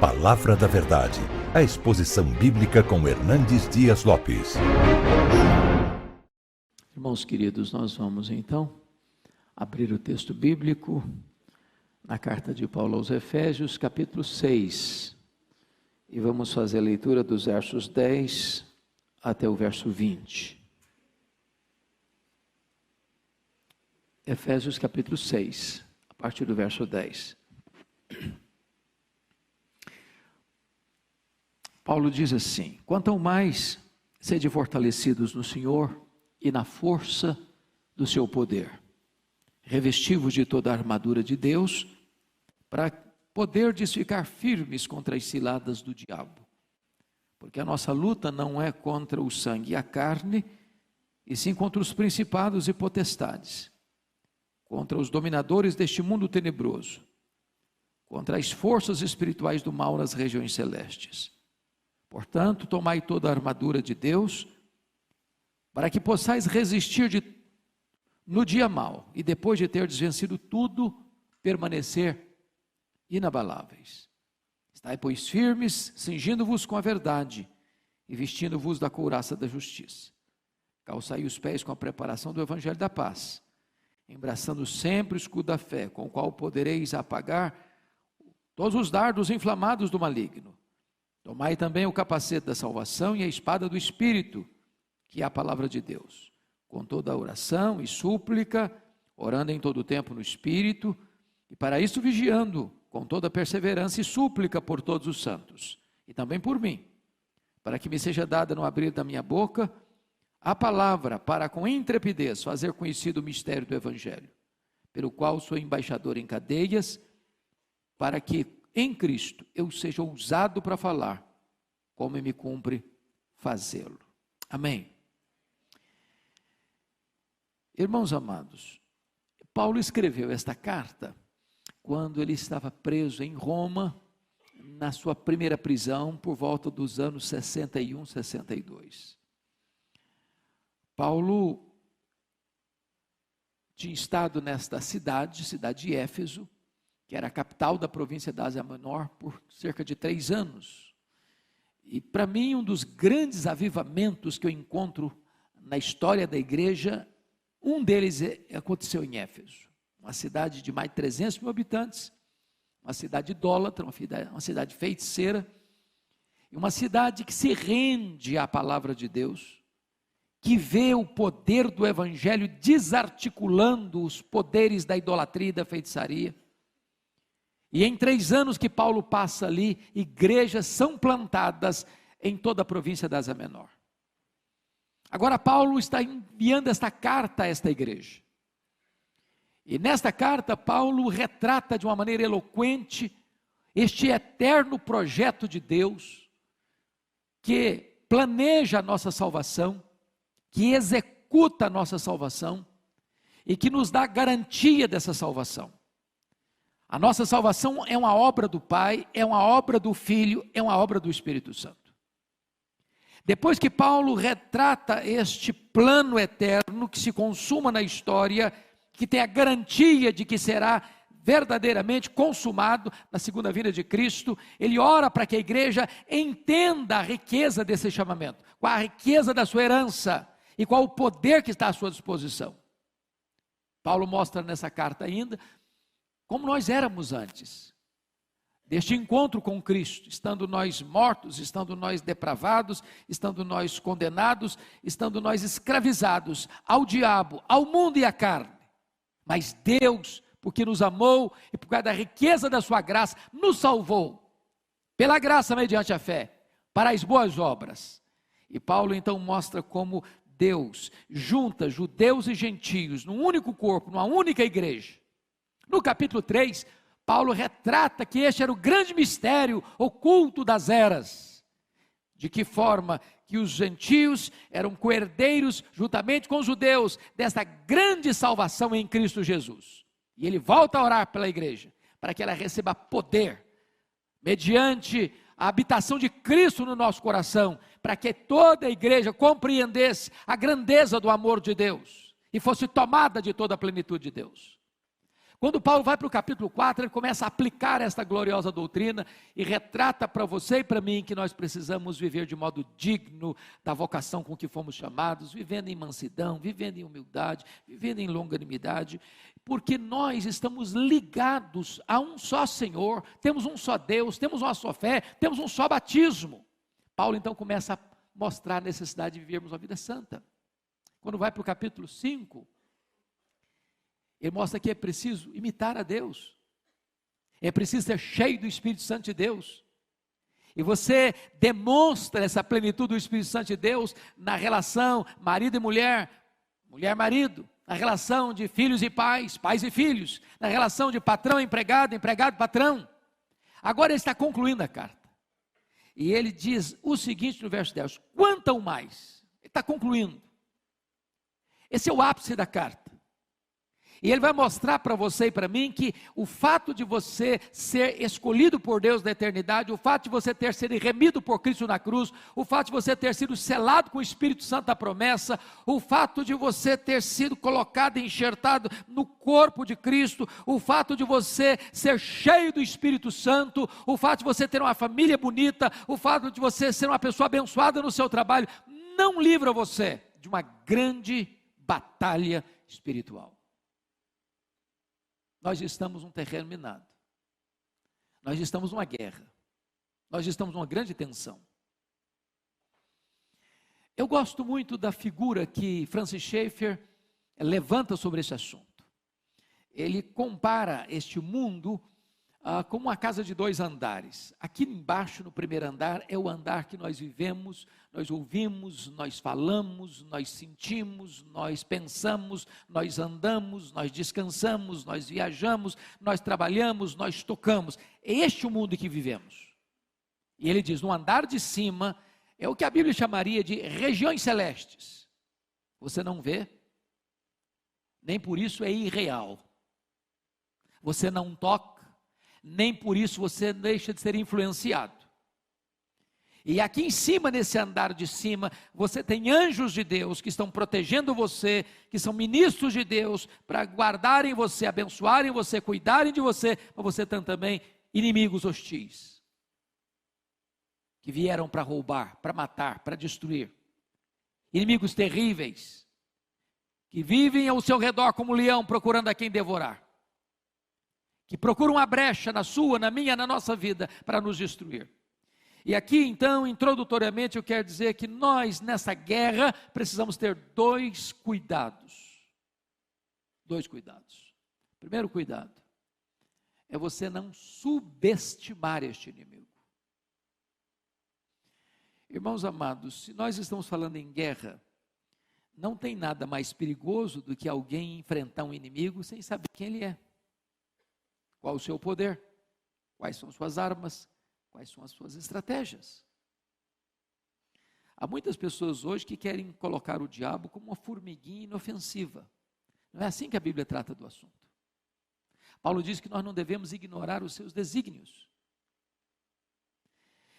Palavra da Verdade, a exposição bíblica com Hernandes Dias Lopes. Irmãos queridos, nós vamos então abrir o texto bíblico na carta de Paulo aos Efésios, capítulo 6, e vamos fazer a leitura dos versos 10 até o verso 20. Efésios capítulo 6, a partir do verso 10. Paulo diz assim: quanto ao mais, sede fortalecidos no Senhor e na força do seu poder. Revesti-vos de toda a armadura de Deus, para poderdes ficar firmes contra as ciladas do diabo. Porque a nossa luta não é contra o sangue e a carne, e sim contra os principados e potestades, contra os dominadores deste mundo tenebroso, contra as forças espirituais do mal nas regiões celestes. Portanto, tomai toda a armadura de Deus, para que possais resistir no dia mau, e depois de ter vencido tudo, permanecer inabaláveis. Estai, pois, firmes, cingindo-vos com a verdade, e vestindo-vos da couraça da justiça. Calçai os pés com a preparação do evangelho da paz, embraçando sempre o escudo da fé, com o qual podereis apagar todos os dardos inflamados do maligno. Tomai também o capacete da salvação e a espada do Espírito, que é a palavra de Deus, com toda a oração e súplica, orando em todo o tempo no Espírito, e para isso vigiando, com toda perseverança e súplica por todos os santos, e também por mim, para que me seja dada no abrir da minha boca a palavra, para com intrepidez fazer conhecido o mistério do Evangelho, pelo qual sou embaixador em cadeias, para que em Cristo eu seja ousado para falar, como me cumpre fazê-lo. Amém. Irmãos amados, Paulo escreveu esta carta quando ele estava preso em Roma, na sua primeira prisão, por volta dos anos 61, 62. Paulo tinha estado nesta cidade de Éfeso, que era a capital da província da Ásia Menor, por cerca de 3 anos. E para mim, um dos grandes avivamentos que eu encontro na história da igreja, um deles aconteceu em Éfeso, uma cidade de mais de 300 mil habitantes, uma cidade idólatra, uma cidade feiticeira, e uma cidade que se rende à palavra de Deus, que vê o poder do evangelho desarticulando os poderes da idolatria e da feitiçaria. E em 3 anos que Paulo passa ali, igrejas são plantadas em toda a província da Ásia Menor. Agora Paulo está enviando esta carta a esta igreja. E nesta carta Paulo retrata de uma maneira eloquente este eterno projeto de Deus, que planeja a nossa salvação, que executa a nossa salvação e que nos dá garantia dessa salvação. A nossa salvação é uma obra do Pai, é uma obra do Filho, é uma obra do Espírito Santo. Depois que Paulo retrata este plano eterno que se consuma na história, que tem a garantia de que será verdadeiramente consumado na segunda vinda de Cristo, ele ora para que a igreja entenda a riqueza desse chamamento, qual a riqueza da sua herança e qual o poder que está à sua disposição. Paulo mostra nessa carta ainda como nós éramos antes deste encontro com Cristo, estando nós mortos, estando nós depravados, estando nós condenados, estando nós escravizados ao diabo, ao mundo e à carne. Mas Deus, porque nos amou e por causa da riqueza da sua graça, nos salvou, pela graça mediante a fé, para as boas obras. E Paulo então mostra como Deus junta judeus e gentios num único corpo, numa única igreja. No capítulo 3, Paulo retrata que este era o grande mistério oculto das eras. De que forma que os gentios eram coerdeiros juntamente com os judeus desta grande salvação em Cristo Jesus. E ele volta a orar pela igreja, para que ela receba poder, mediante a habitação de Cristo no nosso coração, para que toda a igreja compreendesse a grandeza do amor de Deus, e fosse tomada de toda a plenitude de Deus. Quando Paulo vai para o capítulo 4, ele começa a aplicar esta gloriosa doutrina e retrata para você e para mim que nós precisamos viver de modo digno da vocação com que fomos chamados, vivendo em mansidão, vivendo em humildade, vivendo em longanimidade, porque nós estamos ligados a um só Senhor, temos um só Deus, temos uma só fé, temos um só batismo. Paulo então começa a mostrar a necessidade de vivermos uma vida santa. Quando vai para o capítulo 5, ele mostra que é preciso imitar a Deus, é preciso ser cheio do Espírito Santo de Deus, e você demonstra essa plenitude do Espírito Santo de Deus na relação marido e mulher, mulher-marido, na relação de filhos e pais, pais e filhos, na relação de patrão e empregado, empregado e patrão. Agora ele está concluindo a carta, e ele diz o seguinte no verso 10, quanto ao mais, ele está concluindo, esse é o ápice da carta. E ele vai mostrar para você e para mim que o fato de você ser escolhido por Deus na eternidade, o fato de você ter sido remido por Cristo na cruz, o fato de você ter sido selado com o Espírito Santo da promessa, o fato de você ter sido colocado e enxertado no corpo de Cristo, o fato de você ser cheio do Espírito Santo, o fato de você ter uma família bonita, o fato de você ser uma pessoa abençoada no seu trabalho, não livra você de uma grande batalha espiritual. Nós estamos num terreno minado, nós estamos numa guerra, nós estamos numa grande tensão. Eu gosto muito da figura que Francis Schaeffer levanta sobre esse assunto. Ele compara este mundo como uma casa de 2 andares. Aqui embaixo, no primeiro andar, é o andar que nós vivemos, nós ouvimos, nós falamos, nós sentimos, nós pensamos, nós andamos, nós descansamos, nós viajamos, nós trabalhamos, nós tocamos. É este o mundo que vivemos. E ele diz, no andar de cima, é o que a Bíblia chamaria de regiões celestes. Você não vê, nem por isso é irreal. Você não toca, nem por isso você deixa de ser influenciado. E aqui em cima, nesse andar de cima, você tem anjos de Deus que estão protegendo você, que são ministros de Deus, para guardarem você, abençoarem você, cuidarem de você, mas você tem também inimigos hostis, que vieram para roubar, para matar, para destruir. Inimigos terríveis, que vivem ao seu redor como leão, procurando a quem devorar. Que procuram uma brecha na sua, na minha, na nossa vida, para nos destruir. E aqui então, introdutoriamente, eu quero dizer que nós, nessa guerra, precisamos ter 2 cuidados. 2 cuidados. Primeiro cuidado, é você não subestimar este inimigo. Irmãos amados, se nós estamos falando em guerra, não tem nada mais perigoso do que alguém enfrentar um inimigo sem saber quem ele é. Qual o seu poder? Quais são suas armas? Quais são as suas estratégias? Há muitas pessoas hoje que querem colocar o diabo como uma formiguinha inofensiva. Não é assim que a Bíblia trata do assunto. Paulo diz que nós não devemos ignorar os seus desígnios.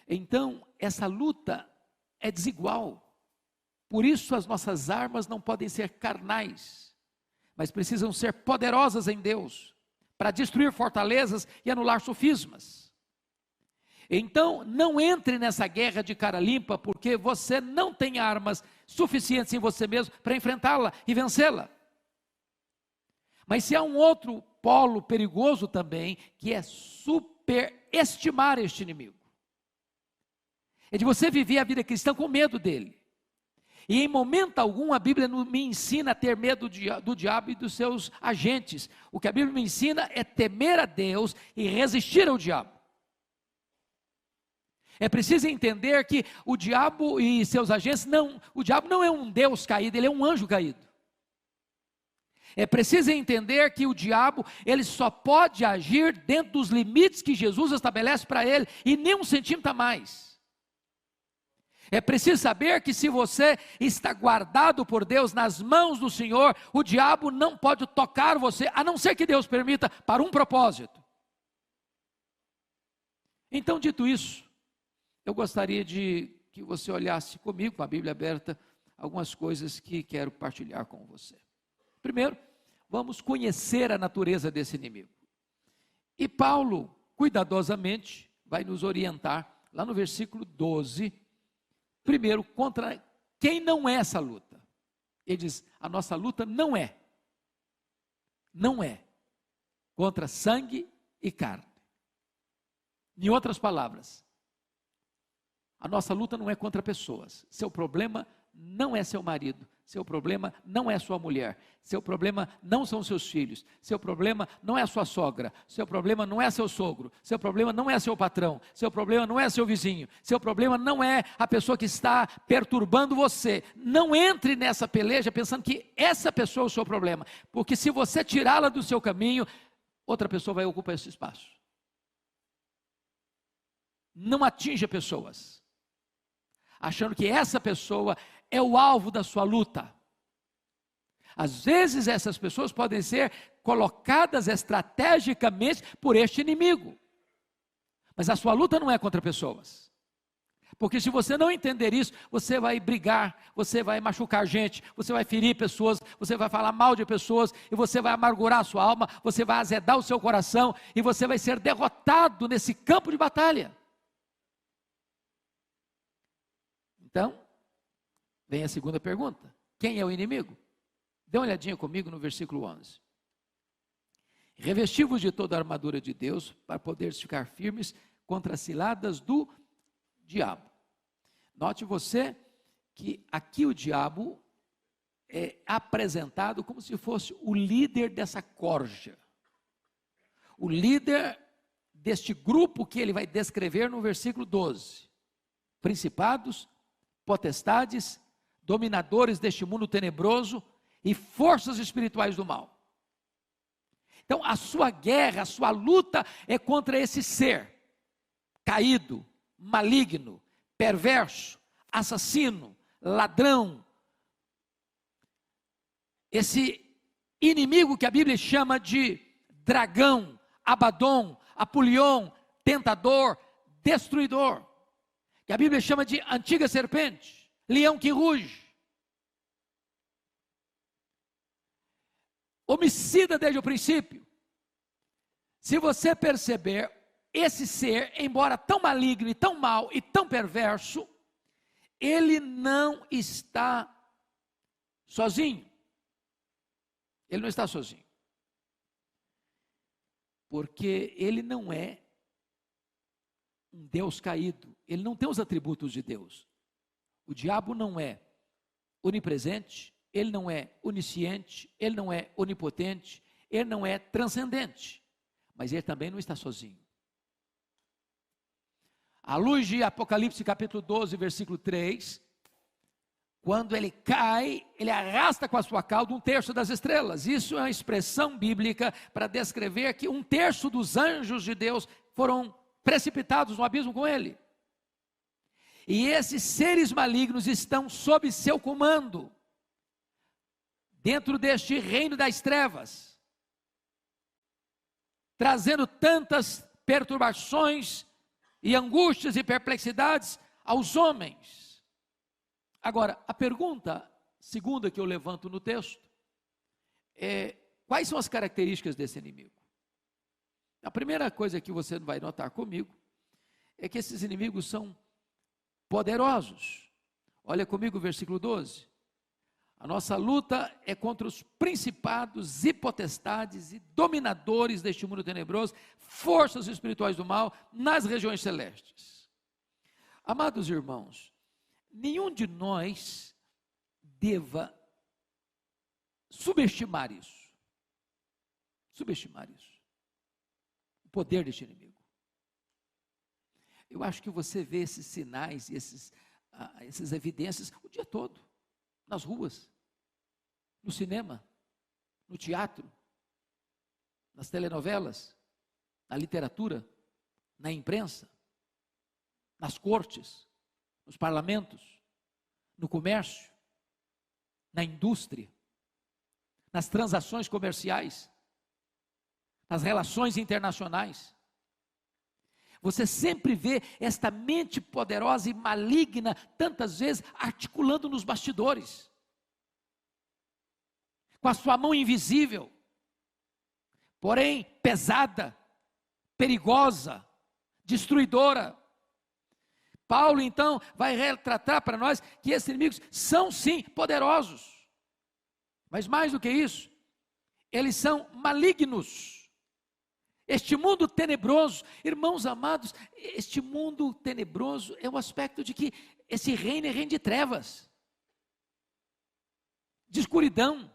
Então, essa luta é desigual. Por isso as nossas armas não podem ser carnais, mas precisam ser poderosas em Deus, para destruir fortalezas e anular sofismas. Então, não entre nessa guerra de cara limpa, porque você não tem armas suficientes em você mesmo para enfrentá-la e vencê-la. Mas se há um outro polo perigoso também, que é superestimar este inimigo. É de você viver a vida cristã com medo dele. E em momento algum a Bíblia não me ensina a ter medo do diabo e dos seus agentes. O que a Bíblia me ensina é temer a Deus e resistir ao diabo. É preciso entender que o diabo e seus agentes, o diabo não é um Deus caído, ele é um anjo caído. É preciso entender que o diabo, ele só pode agir dentro dos limites que Jesus estabelece para ele, e nem 1 centímetro a mais. É preciso saber que se você está guardado por Deus nas mãos do Senhor, o diabo não pode tocar você, a não ser que Deus permita, para um propósito. Então, dito isso, eu gostaria de que você olhasse comigo, com a Bíblia aberta, algumas coisas que quero partilhar com você. Primeiro, vamos conhecer a natureza desse inimigo. E Paulo, cuidadosamente, vai nos orientar, lá no versículo 12, primeiro, contra quem não é essa luta. Ele diz, a nossa luta não é contra sangue e carne. Em outras palavras, a nossa luta não é contra pessoas. Seu problema não é seu marido, seu problema não é sua mulher, seu problema não são seus filhos, seu problema não é sua sogra, seu problema não é seu sogro, seu problema não é seu patrão, seu problema não é seu vizinho, seu problema não é a pessoa que está perturbando você. Não entre nessa peleja pensando que essa pessoa é o seu problema, porque se você tirá-la do seu caminho, outra pessoa vai ocupar esse espaço. Não atinja pessoas, achando que essa pessoa é o alvo da sua luta. Às vezes essas pessoas podem ser colocadas estrategicamente por este inimigo, mas a sua luta não é contra pessoas, porque se você não entender isso, você vai brigar, você vai machucar gente, você vai ferir pessoas, você vai falar mal de pessoas, e você vai amargurar a sua alma, você vai azedar o seu coração, e você vai ser derrotado nesse campo de batalha. Então, vem a segunda pergunta: quem é o inimigo? Dê uma olhadinha comigo no versículo 11. Revesti-vos de toda a armadura de Deus, para poderes ficar firmes contra as ciladas do diabo. Note você que aqui o diabo é apresentado como se fosse o líder dessa corja, o líder deste grupo que ele vai descrever no versículo 12. Principados, potestades, dominadores deste mundo tenebroso e forças espirituais do mal. Então a sua guerra, a sua luta é contra esse ser caído, maligno, perverso, assassino, ladrão, esse inimigo que a Bíblia chama de dragão, Abaddon, Apolion, tentador, destruidor, que a Bíblia chama de antiga serpente, leão que ruge, homicida desde o princípio. Se você perceber, esse ser, embora tão maligno e tão mau e tão perverso, ele não está sozinho. Ele não está sozinho. Porque ele não é um Deus caído, ele não tem os atributos de Deus. O diabo não é onipresente, ele não é onisciente, ele não é onipotente, ele não é transcendente, mas ele também não está sozinho. À luz de Apocalipse capítulo 12, versículo 3, quando ele cai, ele arrasta com a sua cauda 1/3 das estrelas. Isso é uma expressão bíblica para descrever que 1/3 dos anjos de Deus foram precipitados no abismo com ele. E esses seres malignos estão sob seu comando, dentro deste reino das trevas, trazendo tantas perturbações e angústias e perplexidades aos homens. Agora, a pergunta segunda que eu levanto no texto é: quais são as características desse inimigo? A primeira coisa que você vai notar comigo é que esses inimigos são poderosos. Olha comigo o versículo 12. A nossa luta é contra os principados e potestades e dominadores deste mundo tenebroso, forças espirituais do mal nas regiões celestes. Amados irmãos, nenhum de nós deva subestimar isso. Subestimar isso. O poder deste inimigo. Eu acho que você vê esses sinais e essas evidências o dia todo. Nas ruas, no cinema, no teatro, nas telenovelas, na literatura, na imprensa, nas cortes, nos parlamentos, no comércio, na indústria, nas transações comerciais, nas relações internacionais. Você sempre vê esta mente poderosa e maligna, tantas vezes, articulando nos bastidores, com a sua mão invisível, porém pesada, perigosa, destruidora. Paulo então vai retratar para nós que esses inimigos são sim poderosos, mas mais do que isso, eles são malignos. Este mundo tenebroso, irmãos amados, este mundo tenebroso é o aspecto de que esse reino é reino de trevas, de escuridão,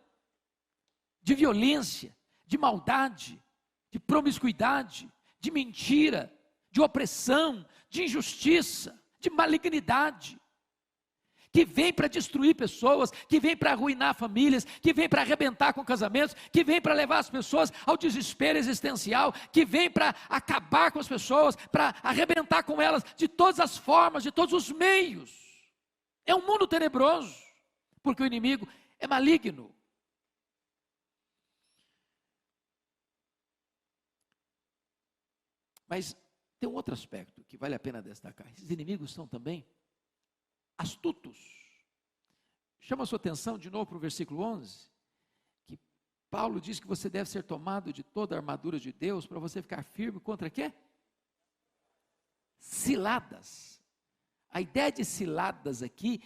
de violência, de maldade, de promiscuidade, de mentira, de opressão, de injustiça, de malignidade, que vem para destruir pessoas, que vem para arruinar famílias, que vem para arrebentar com casamentos, que vem para levar as pessoas ao desespero existencial, que vem para acabar com as pessoas, para arrebentar com elas de todas as formas, de todos os meios. É um mundo tenebroso, porque o inimigo é maligno. Mas tem um outro aspecto que vale a pena destacar. Esses inimigos são também astutos. Chama a sua atenção de novo para o versículo 11, que Paulo diz que você deve ser tomado de toda a armadura de Deus para você ficar firme contra quê? Ciladas. A ideia de ciladas aqui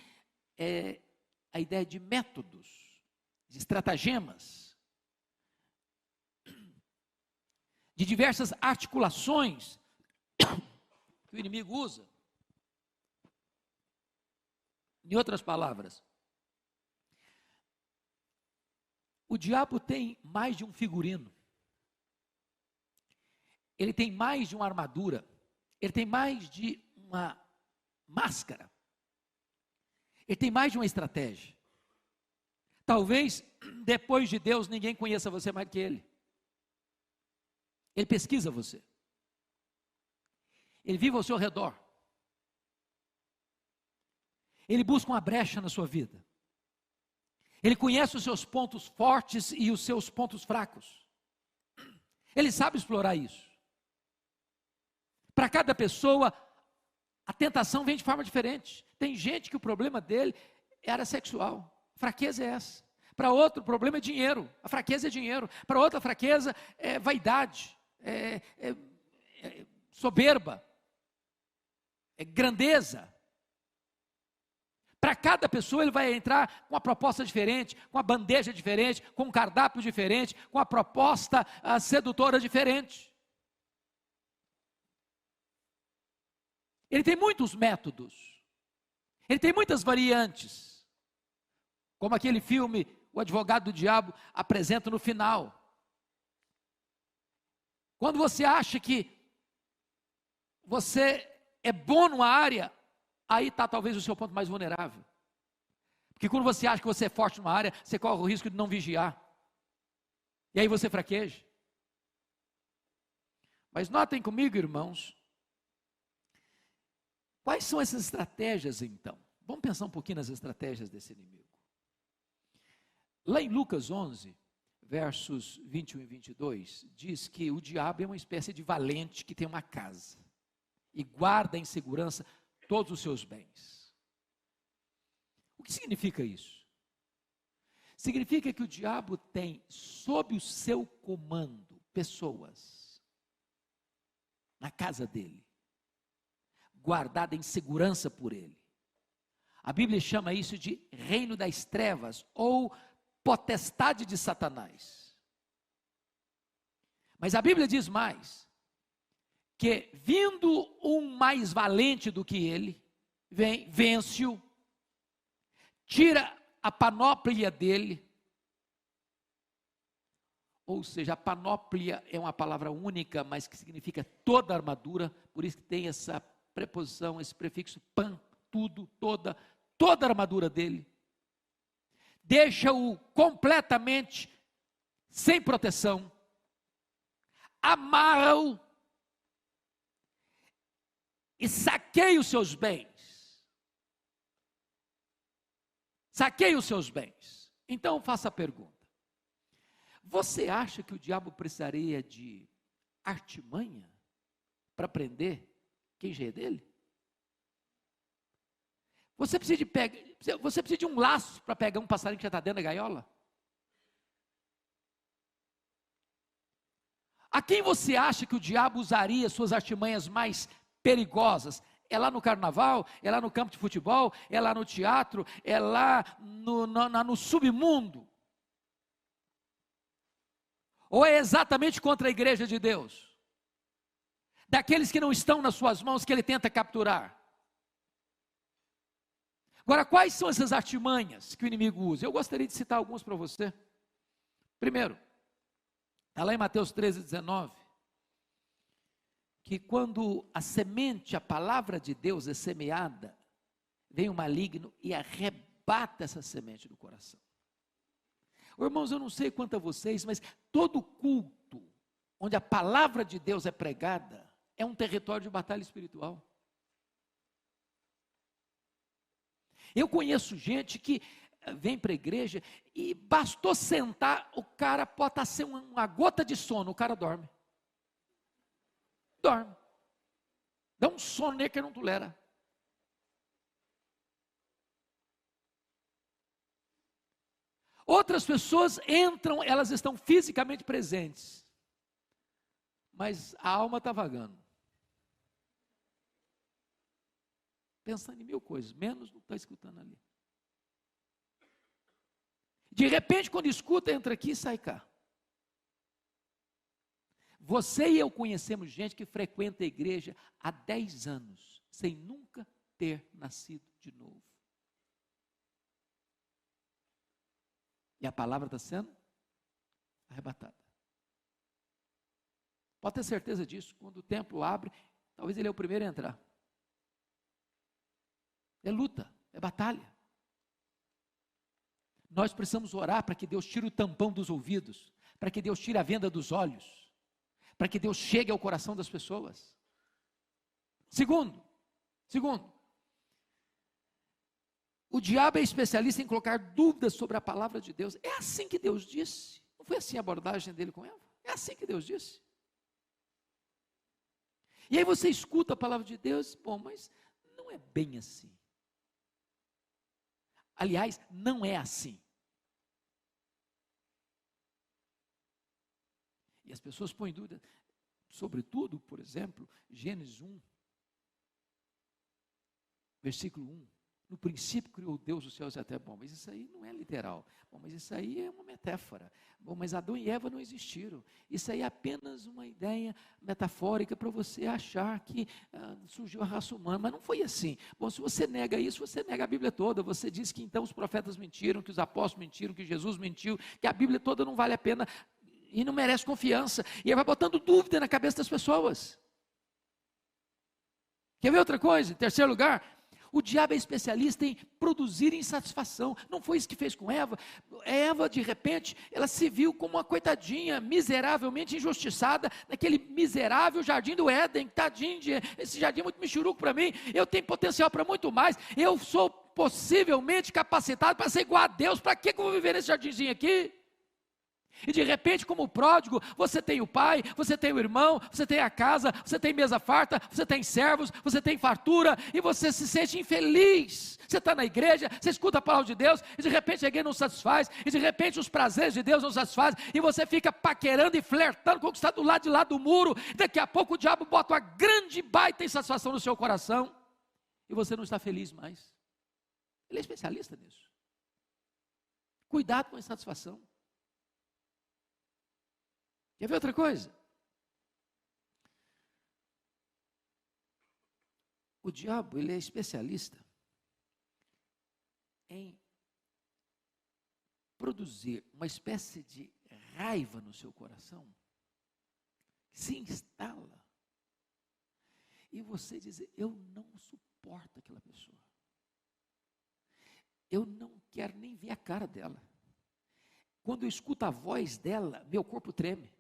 é a ideia de métodos, de estratagemas, de diversas articulações que o inimigo usa. Em outras palavras, o diabo tem mais de um figurino, ele tem mais de uma armadura, ele tem mais de uma máscara, ele tem mais de uma estratégia. Talvez depois de Deus ninguém conheça você mais do que ele. Ele pesquisa você, ele vive ao seu redor, ele busca uma brecha na sua vida, ele conhece os seus pontos fortes e os seus pontos fracos, ele sabe explorar isso. Para cada pessoa, a tentação vem de forma diferente. Tem gente que o problema dele é área sexual, a fraqueza é essa. Para outro, o problema é dinheiro, a fraqueza é dinheiro. Para outra, a fraqueza é vaidade, é soberba, é grandeza. Para cada pessoa ele vai entrar com uma proposta diferente, com uma bandeja diferente, com um cardápio diferente, com uma proposta sedutora diferente. Ele tem muitos métodos, ele tem muitas variantes, como aquele filme O Advogado do Diabo apresenta no final. Quando você acha que você é bom numa área, aí está talvez o seu ponto mais vulnerável. Porque quando você acha que você é forte numa área, você corre o risco de não vigiar. E aí você fraqueja. Mas notem comigo, irmãos, quais são essas estratégias então? Vamos pensar um pouquinho nas estratégias desse inimigo. Lá em Lucas 11, versos 21 e 22, diz que o diabo é uma espécie de valente que tem uma casa e guarda em segurança todos os seus bens. O que significa isso? Significa que o diabo tem sob o seu comando pessoas na casa dele, guardada em segurança por ele. A Bíblia chama isso de reino das trevas ou potestade de Satanás. Mas a Bíblia diz mais, que vindo um mais valente do que ele, vem, vence-o, tira a panóplia dele, ou seja, a panóplia é uma palavra única, mas que significa toda a armadura, por isso que tem essa preposição, esse prefixo pan, tudo, toda a armadura dele, deixa-o completamente sem proteção, amarra-o e saqueia os seus bens. Saqueia os seus bens. Então faça a pergunta: você acha que o diabo precisaria de artimanha para prender quem já é dele? Você precisa de um laço para pegar um passarinho que já está dentro da gaiola? A quem você acha que o diabo usaria suas artimanhas mais perigosas? É lá no carnaval? É lá no campo de futebol? É lá no teatro? É lá no submundo? Ou é exatamente contra a igreja de Deus? Daqueles que não estão nas suas mãos que ele tenta capturar? Agora, quais são essas artimanhas que o inimigo usa? Eu gostaria de citar alguns para você. Primeiro, está lá em Mateus 13:19, que quando a semente, a palavra de Deus é semeada, vem o maligno e arrebata essa semente do coração. Irmãos, eu não sei quanto a vocês, mas todo culto onde a palavra de Deus é pregada, é um território de batalha espiritual. Eu conheço gente que vem para a igreja e bastou sentar, o cara pode estar sem uma gota de sono, o cara dorme. Dorme. Dá um sono nele que não tolera. Outras pessoas entram, elas estão fisicamente presentes, mas a alma está vagando. Pensando em mil coisas, menos não está escutando ali. De repente, quando escuta, entra aqui e sai cá. Você e eu conhecemos gente que frequenta a igreja há 10 anos, sem nunca ter nascido de novo. E a palavra está sendo arrebatada. Pode ter certeza disso, quando o templo abre, talvez ele é o primeiro a entrar. É luta, é batalha. Nós precisamos orar para que Deus tire o tampão dos ouvidos, para que Deus tire a venda dos olhos, para que Deus chegue ao coração das pessoas. Segundo, o diabo é especialista em colocar dúvidas sobre a palavra de Deus. É assim que Deus disse? Não foi assim a abordagem dele com Eva? É assim que Deus disse? E aí você escuta a palavra de Deus, bom, mas não é bem assim. Aliás, não é assim. E as pessoas põem dúvida, sobretudo, por exemplo, Gênesis 1, versículo 1. No princípio criou Deus os céus e a terra. Bom, mas isso aí não é literal. Bom, mas isso aí é uma metáfora. Bom, mas Adão e Eva não existiram. Isso aí é apenas uma ideia metafórica para você achar que surgiu a raça humana. Mas não foi assim. Bom, se você nega isso, você nega a Bíblia toda. Você diz que então os profetas mentiram, que os apóstolos mentiram, que Jesus mentiu, que a Bíblia toda não vale a pena e não merece confiança. E aí vai botando dúvida na cabeça das pessoas. Quer ver outra coisa? Em terceiro lugar, o diabo é especialista em produzir insatisfação. Não foi isso que fez com Eva. Eva, de repente, ela se viu como uma coitadinha, miseravelmente injustiçada, naquele miserável jardim do Éden. Tadinho, esse jardim é muito michuruco para mim. Eu tenho potencial para muito mais. Eu sou possivelmente capacitado para ser igual a Deus. Para que eu vou viver nesse jardinzinho aqui? E de repente, como pródigo, você tem o pai, você tem o irmão, você tem a casa, você tem mesa farta, você tem servos, você tem fartura, e você se sente infeliz. Você está na igreja, você escuta a palavra de Deus, e de repente a igreja não satisfaz, e de repente os prazeres de Deus não satisfazem, e você fica paquerando e flertando com o que está do lado de lá do muro. Daqui a pouco o diabo bota uma grande baita insatisfação no seu coração, e você não está feliz mais. Ele é especialista nisso. Cuidado com a insatisfação. Quer ver outra coisa? O diabo, ele é especialista em produzir uma espécie de raiva no seu coração, que se instala, e você diz, eu não suporto aquela pessoa, eu não quero nem ver a cara dela. Quando eu escuto a voz dela, meu corpo treme.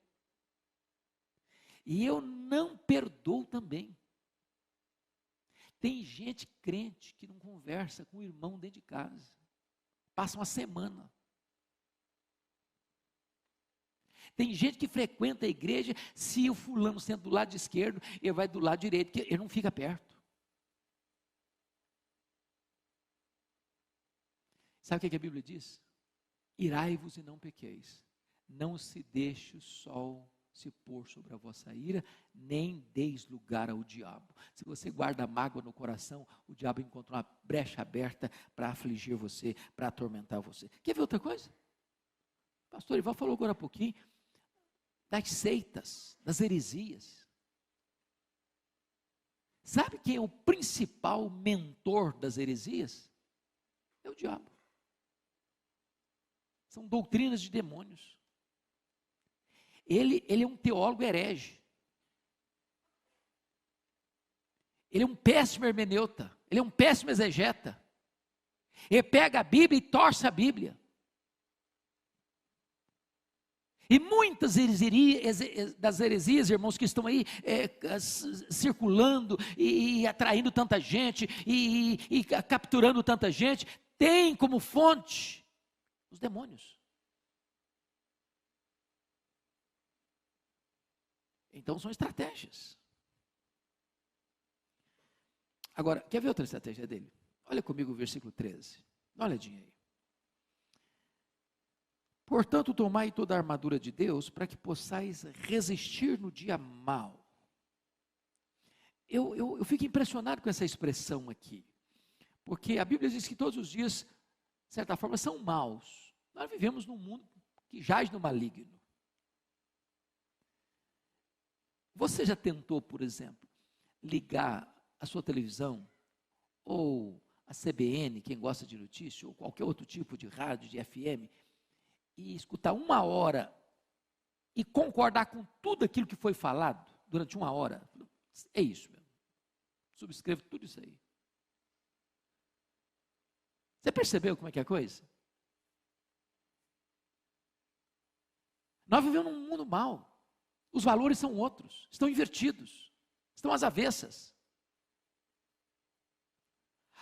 E eu não perdoo também. Tem gente crente que não conversa com o irmão dentro de casa. Passa uma semana. Tem gente que frequenta a igreja, se o fulano senta do lado esquerdo, ele vai do lado direito, porque ele não fica perto. Sabe o que a Bíblia diz? Irai-vos e não pequeis. Não se deixe o sol se pôr sobre a vossa ira, nem deis lugar ao diabo. Se você guarda mágoa no coração, o diabo encontra uma brecha aberta para afligir você, para atormentar você. Quer ver outra coisa? O pastor Ivan falou agora há pouquinho das seitas, das heresias. Sabe quem é o principal mentor das heresias? É o diabo. São doutrinas de demônios. Ele é um teólogo herege. Ele é um péssimo hermeneuta. Ele é um péssimo exegeta. Ele pega a Bíblia e torce a Bíblia. E muitas das heresias, irmãos, que estão aí circulando e atraindo tanta gente e capturando tanta gente, tem como fonte os demônios. Então são estratégias. Agora, quer ver outra estratégia dele? Olha comigo o versículo 13. Dá uma olhadinha aí. Portanto, tomai toda a armadura de Deus, para que possais resistir no dia mau. Eu fico impressionado com essa expressão aqui, porque a Bíblia diz que todos os dias, de certa forma, são maus. Nós vivemos num mundo que jaz no maligno. Você já tentou, por exemplo, ligar a sua televisão, ou a CBN, quem gosta de notícia, ou qualquer outro tipo de rádio, de FM, e escutar 1 hora e concordar com tudo aquilo que foi falado durante 1 hora? É isso mesmo. Subscrevo tudo isso aí. Você percebeu como é que é a coisa? Nós vivemos num mundo mau. Os valores são outros, estão invertidos, estão às avessas.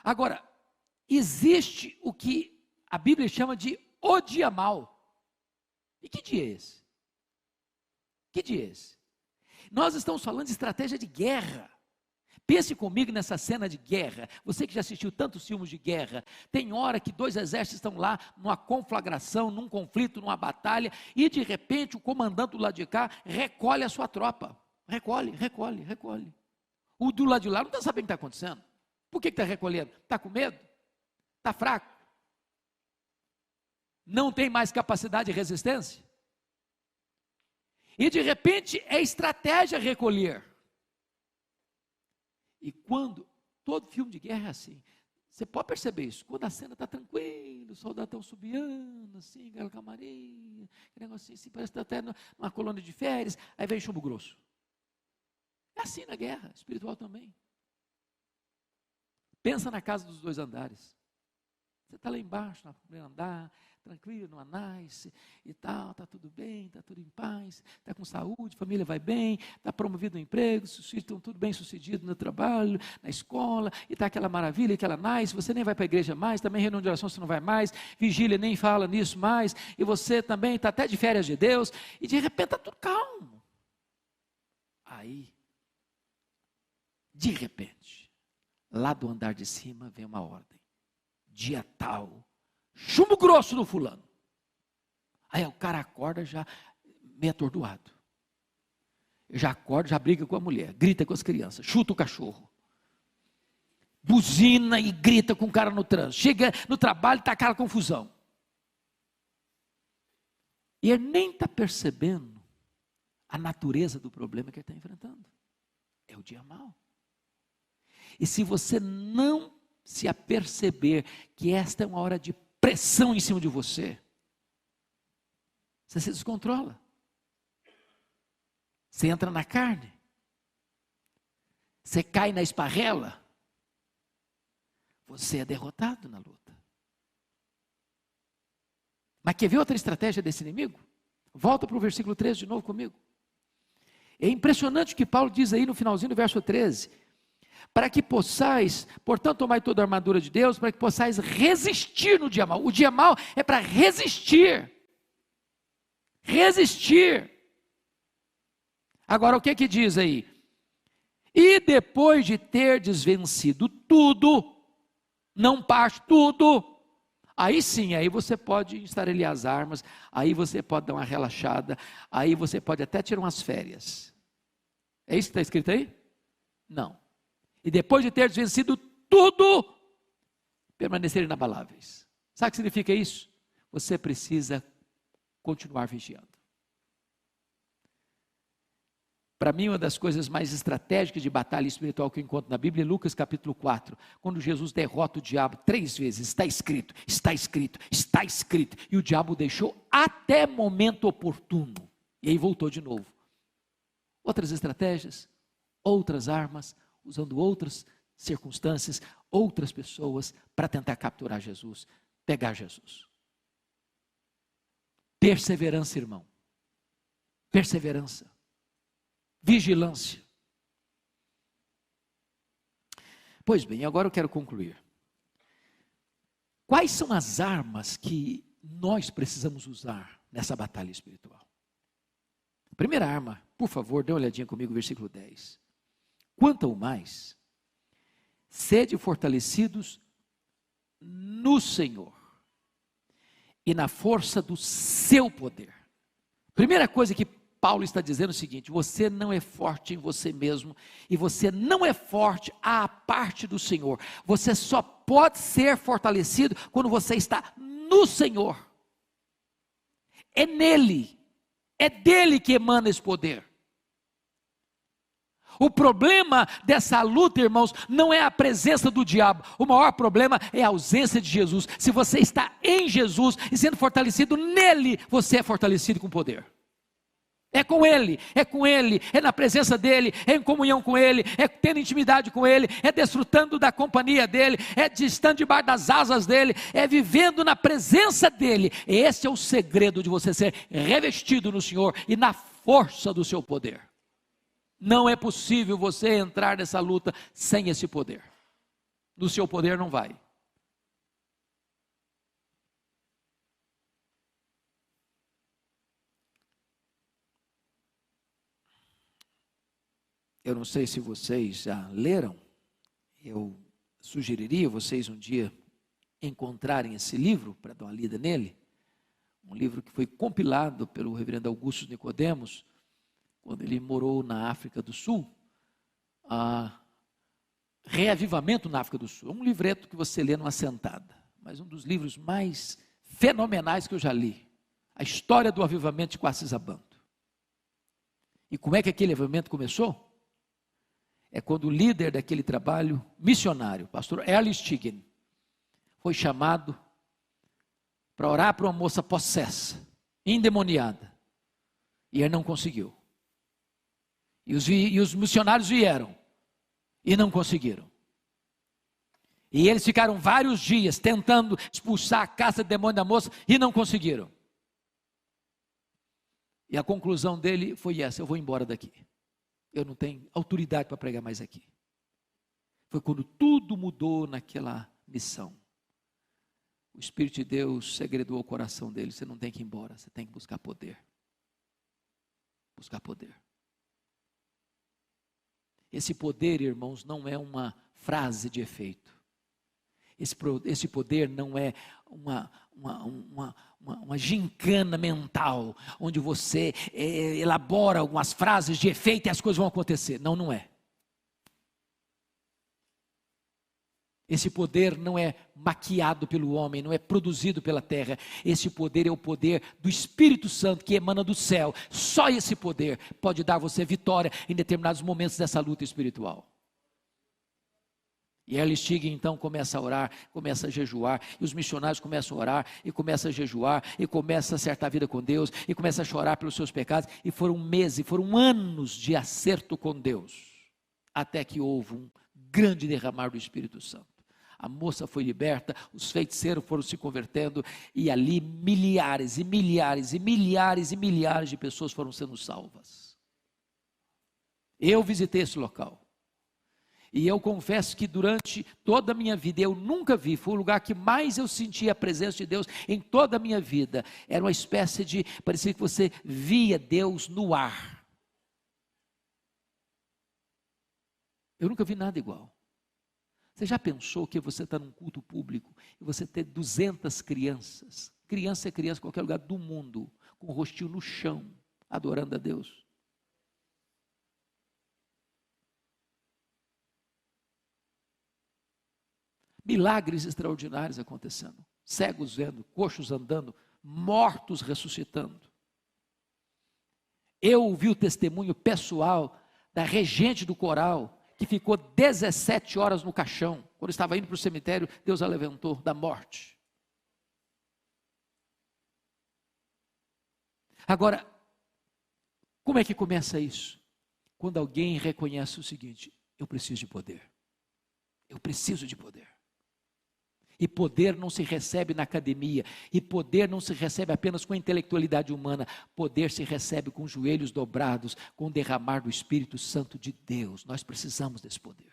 Agora, existe o que a Bíblia chama de o dia mau. E que dia é esse? Que dia é esse? Nós estamos falando de estratégia de guerra. Pense comigo nessa cena de guerra. Você que já assistiu tantos filmes de guerra, tem hora que 2 exércitos estão lá numa conflagração, num conflito, numa batalha, e de repente o comandante do lado de cá recolhe a sua tropa. Recolhe. O do lado de lá não está sabendo o que está acontecendo. Por que está recolhendo? Está com medo? Está fraco? Não tem mais capacidade de resistência? E de repente é estratégia recolher. E quando, todo filme de guerra é assim, você pode perceber isso, quando a cena está tranquila, os soldados estão subiando, assim, aquela camarinha, aquele negocinho assim, parece que está até numa colônia de férias, aí vem chumbo grosso. É assim na guerra, espiritual também. Pensa na casa dos 2 andares. Você está lá embaixo, no primeiro andar, tranquilo, no anais e tal, está tudo bem, está tudo em paz, está com saúde, família vai bem, está promovido no emprego, os filhos estão tudo bem sucedidos no trabalho, na escola, e está aquela maravilha, aquela nice, você nem vai para a igreja mais, também reunião de oração você não vai mais, vigília nem fala nisso mais, e você também está até de férias de Deus, e de repente está tudo calmo. Aí, de repente, lá do andar de cima vem uma ordem. Dia tal, chumbo grosso no fulano. Aí o cara acorda já meio atordoado. Já acorda, já briga com a mulher, grita com as crianças, chuta o cachorro. Buzina e grita com o cara no trânsito. Chega no trabalho e está aquela confusão. E ele nem está percebendo a natureza do problema que ele está enfrentando. É o dia mau. E se você não se aperceber que esta é uma hora de pressão em cima de você, você se descontrola. Você entra na carne. Você cai na esparrela. Você é derrotado na luta. Mas quer ver outra estratégia desse inimigo? Volta para o versículo 13 de novo comigo. É impressionante o que Paulo diz aí no finalzinho do verso 13. Para que possais, portanto, tomai toda a armadura de Deus, para que possais resistir no dia mau. O dia mau é para resistir. Resistir. Agora, o que diz aí? E depois de terdes vencido tudo, não parte tudo, Aí sim, aí você pode estarelhar as armas, aí você pode dar uma relaxada, aí você pode até tirar umas férias. É isso que está escrito aí? Não. E depois de ter vencido tudo, permanecer inabaláveis. Sabe o que significa isso? Você precisa continuar vigiando. Para mim, uma das coisas mais estratégicas de batalha espiritual que eu encontro na Bíblia é Lucas capítulo 4, quando Jesus derrota o diabo 3 vezes, está escrito, está escrito, está escrito, e o diabo deixou até momento oportuno, e aí voltou de novo. Outras estratégias, outras armas, usando outras circunstâncias, outras pessoas, para tentar capturar Jesus, pegar Jesus. Perseverança, irmão, perseverança. Vigilância. Pois bem, agora eu quero concluir. Quais são as armas que nós precisamos usar nessa batalha espiritual? A primeira arma, por favor, dê uma olhadinha comigo, versículo 10. Quanto ao mais, sede fortalecidos no Senhor e na força do seu poder. Primeira coisa que Paulo está dizendo o seguinte: você não é forte em você mesmo, e você não é forte à parte do Senhor. Você só pode ser fortalecido quando você está no Senhor. É nele, é dele que emana esse poder. O problema dessa luta, irmãos, não é a presença do diabo. O maior problema é a ausência de Jesus. Se você está em Jesus e sendo fortalecido nele, você é fortalecido com poder. É com Ele, é na presença dEle, é em comunhão com Ele, é tendo intimidade com Ele, é desfrutando da companhia dEle, é estando debaixo das asas dEle, é vivendo na presença dEle. Esse é o segredo de você ser revestido no Senhor e na força do seu poder. Não é possível você entrar nessa luta sem esse poder. No seu poder não vai. Eu não sei se vocês já leram, eu sugeriria vocês um dia encontrarem esse livro, para dar uma lida nele, um livro que foi compilado pelo reverendo Augusto Nicodemos, quando ele morou na África do Sul, Reavivamento na África do Sul, é um livreto que você lê numa sentada, mas um dos livros mais fenomenais que eu já li, a história do avivamento de Quacisabando. E como é que aquele avivamento começou? É quando o líder daquele trabalho missionário, pastor Earl Stiggin, foi chamado para orar para uma moça possessa, endemoniada, e ele não conseguiu. E os missionários vieram, e não conseguiram. E eles ficaram vários dias tentando expulsar a caça de demônio da moça, e não conseguiram. E a conclusão dele foi essa: eu vou embora daqui. Eu não tenho autoridade para pregar mais aqui. Foi quando tudo mudou naquela missão. O Espírito de Deus segredou o coração dele. Você não tem que ir embora, você tem que buscar poder. Buscar poder. Esse poder, irmãos, não é uma frase de efeito. Esse poder não é uma gincana mental, onde você elabora algumas frases de efeito e as coisas vão acontecer. Não, não é. Esse poder não é maquiado pelo homem, não é produzido pela terra. Esse poder é o poder do Espírito Santo que emana do céu. Só esse poder pode dar a você vitória em determinados momentos dessa luta espiritual. E Earl Stiggin então começa a orar, começa a jejuar, e os missionários começam a orar, e começam a jejuar, e começam a acertar a vida com Deus, e começam a chorar pelos seus pecados, e foram meses, foram anos de acerto com Deus, até que houve um grande derramar do Espírito Santo. A moça foi liberta, os feiticeiros foram se convertendo, e ali milhares, e milhares, e milhares, e milhares de pessoas foram sendo salvas. Eu visitei esse local. E eu confesso que durante toda a minha vida, eu nunca vi, foi o lugar que mais eu senti a presença de Deus em toda a minha vida. Era uma espécie de, parecia que você via Deus no ar. Eu nunca vi nada igual. Você já pensou que você está num culto público e você ter 200 crianças? Criança é criança em qualquer lugar do mundo, com o rostinho no chão, adorando a Deus. Milagres extraordinários acontecendo. Cegos vendo, coxos andando, mortos ressuscitando. Eu ouvi o testemunho pessoal da regente do coral, que ficou 17 horas no caixão. Quando estava indo para o cemitério, Deus a levantou da morte. Agora, como é que começa isso? Quando alguém reconhece o seguinte: eu preciso de poder. Eu preciso de poder. E poder não se recebe na academia, e poder não se recebe apenas com a intelectualidade humana, poder se recebe com os joelhos dobrados, com o derramar do Espírito Santo de Deus. Nós precisamos desse poder.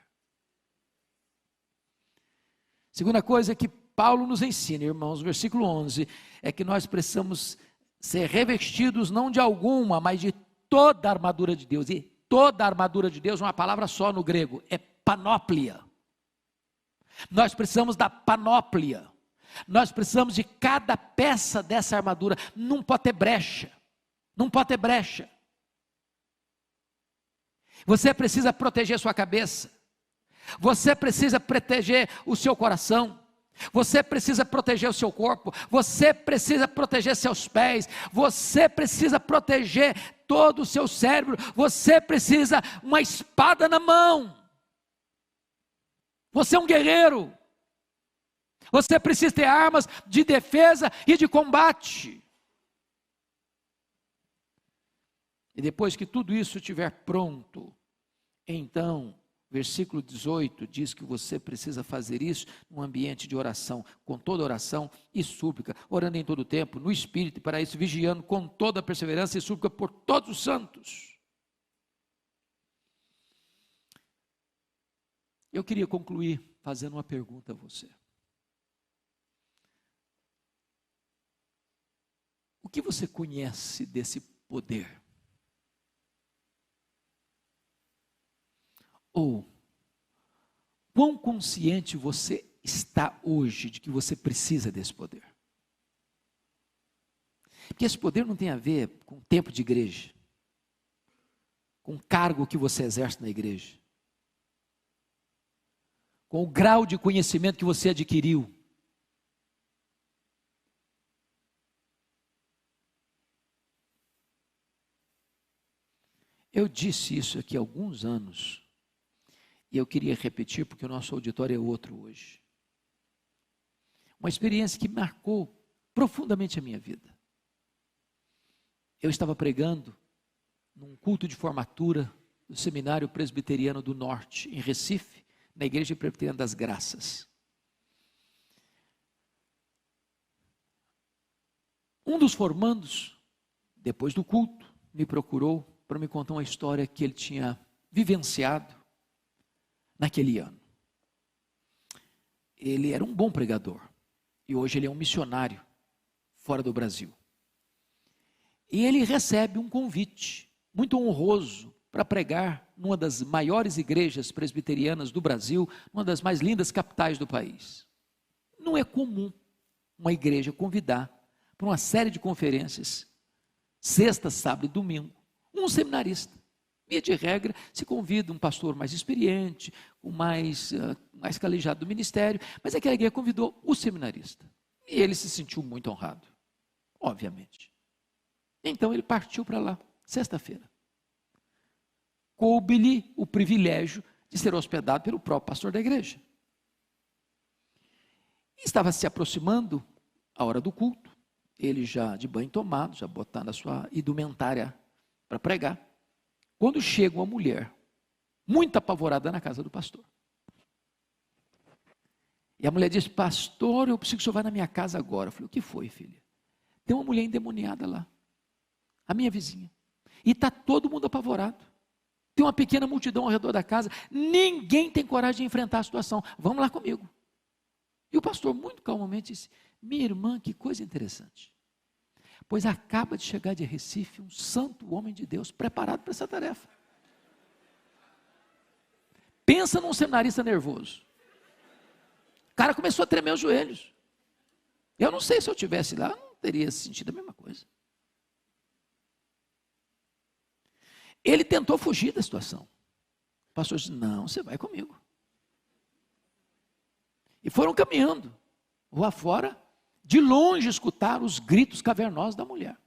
Segunda coisa que Paulo nos ensina, irmãos, versículo 11, é que nós precisamos ser revestidos não de alguma, mas de toda a armadura de Deus. E toda a armadura de Deus, uma palavra só no grego, é panóplia. Nós precisamos da panóplia. Nós precisamos de cada peça dessa armadura. Não pode ter brecha. Não pode ter brecha. Você precisa proteger sua cabeça. Você precisa proteger o seu coração. Você precisa proteger o seu corpo. Você precisa proteger seus pés. Você precisa proteger todo o seu cérebro. Você precisa uma espada na mão. Você é um guerreiro. Você precisa ter armas de defesa e de combate. E depois que tudo isso estiver pronto, então, versículo 18 diz que você precisa fazer isso num ambiente de oração, com toda oração e súplica, orando em todo o tempo, no Espírito, e para isso vigiando com toda a perseverança e súplica por todos os santos. Eu queria concluir fazendo uma pergunta a você. O que você conhece desse poder? Ou, quão consciente você está hoje de que você precisa desse poder? Porque esse poder não tem a ver com o tempo de igreja, com o cargo que você exerce na igreja, com o grau de conhecimento que você adquiriu. Eu disse isso aqui há alguns anos, e eu queria repetir porque o nosso auditório é outro hoje. Uma experiência que marcou profundamente a minha vida. Eu estava pregando num culto de formatura do Seminário Presbiteriano do Norte, em Recife, na Igreja Presbiteriana das Graças. Um dos formandos, depois do culto, me procurou para me contar uma história que ele tinha vivenciado naquele ano. Ele era um bom pregador e hoje ele é um missionário fora do Brasil. E ele recebe um convite muito honroso para pregar numa das maiores igrejas presbiterianas do Brasil, uma das mais lindas capitais do país. Não é comum uma igreja convidar para uma série de conferências, sexta, sábado e domingo, um seminarista. Via de regra, se convida um pastor mais experiente, com mais calejado do ministério, mas aquela igreja convidou o seminarista. E ele se sentiu muito honrado, obviamente. Então ele partiu para lá, sexta-feira. Coube-lhe o privilégio de ser hospedado pelo próprio pastor da igreja. Estava se aproximando a hora do culto, ele já de banho tomado, já botando a sua indumentária para pregar, quando chega uma mulher, muito apavorada na casa do pastor. E a mulher diz: pastor, eu preciso que o senhor vá na minha casa agora. Eu falei: o que foi, filha? Tem uma mulher endemoniada lá, a minha vizinha, e está todo mundo apavorado. Tem uma pequena multidão ao redor da casa, ninguém tem coragem de enfrentar a situação. Vamos lá comigo. E o pastor, muito calmamente, disse: minha irmã, que coisa interessante. Pois acaba de chegar de Recife um santo homem de Deus preparado para essa tarefa. Pensa num seminarista nervoso. cara começou a tremer os joelhos. Eu não sei se eu estivesse lá, eu não teria sentido a mesma coisa. Ele tentou fugir da situação. O pastor disse, não, você vai comigo. E foram caminhando, rua fora, de longe escutaram os gritos cavernosos da mulher.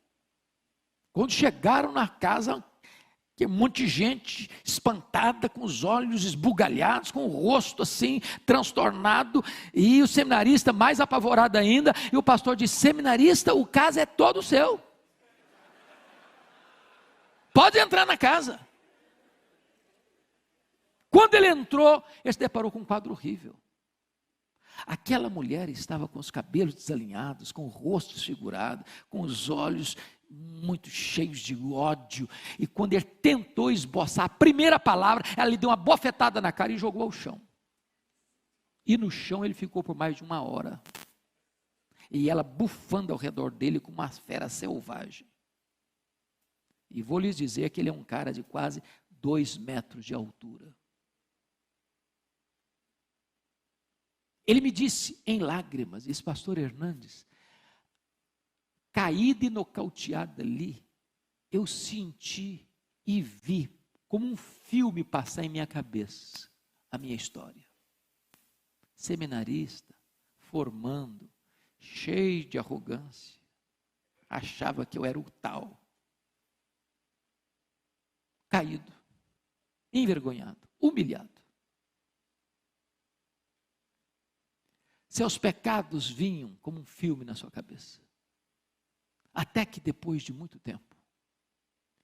Quando chegaram na casa, que um monte de gente espantada, com os olhos esbugalhados, com o rosto assim, transtornado, e o seminarista mais apavorado ainda, e o pastor disse, seminarista, o caso é todo seu. Pode entrar na casa. Quando ele entrou, ele se deparou com um quadro horrível. Aquela mulher estava com os cabelos desalinhados, com o rosto desfigurado, com os olhos muito cheios de ódio. E quando ele tentou esboçar a primeira palavra, ela lhe deu uma bofetada na cara e jogou ao chão. E no chão ele ficou por mais de 1 hora. E ela bufando ao redor dele como uma fera selvagem. E vou lhes dizer que ele é um cara de quase 2 metros de altura. Ele me disse em lágrimas, esse pastor Hernandes, caído e nocauteado ali, eu senti e vi, como um filme passar em minha cabeça, a minha história. Seminarista, formando, cheio de arrogância, achava que eu era o tal. Caído, envergonhado, humilhado. Seus pecados vinham como um filme na sua cabeça. Até que depois de muito tempo,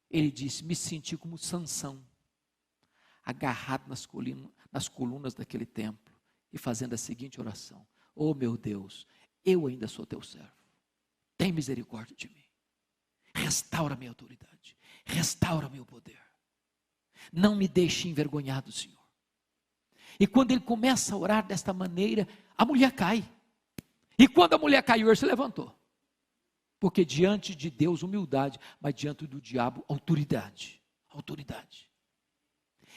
ele disse, me senti como Sansão, agarrado nas colunas daquele templo, e fazendo a seguinte oração, oh meu Deus, eu ainda sou teu servo, tem misericórdia de mim, restaura minha autoridade, restaura meu poder, não me deixe envergonhado, Senhor. E quando ele começa a orar desta maneira, a mulher cai. E quando a mulher caiu, ele se levantou. Porque diante de Deus, humildade, mas diante do diabo, autoridade. Autoridade.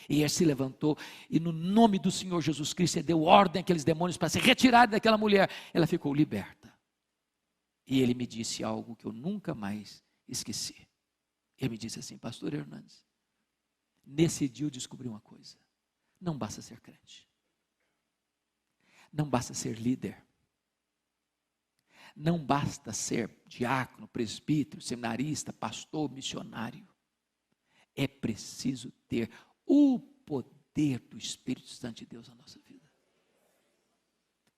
E ele se levantou, e no nome do Senhor Jesus Cristo, ele deu ordem àqueles demônios para se retirarem daquela mulher. Ela ficou liberta. E ele me disse algo que eu nunca mais esqueci. Ele me disse assim, pastor Hernandes, nesse dia eu descobri uma coisa. Não basta ser crente. Não basta ser líder. Não basta ser diácono, presbítero, seminarista, pastor, missionário. É preciso ter o poder do Espírito Santo de Deus na nossa vida.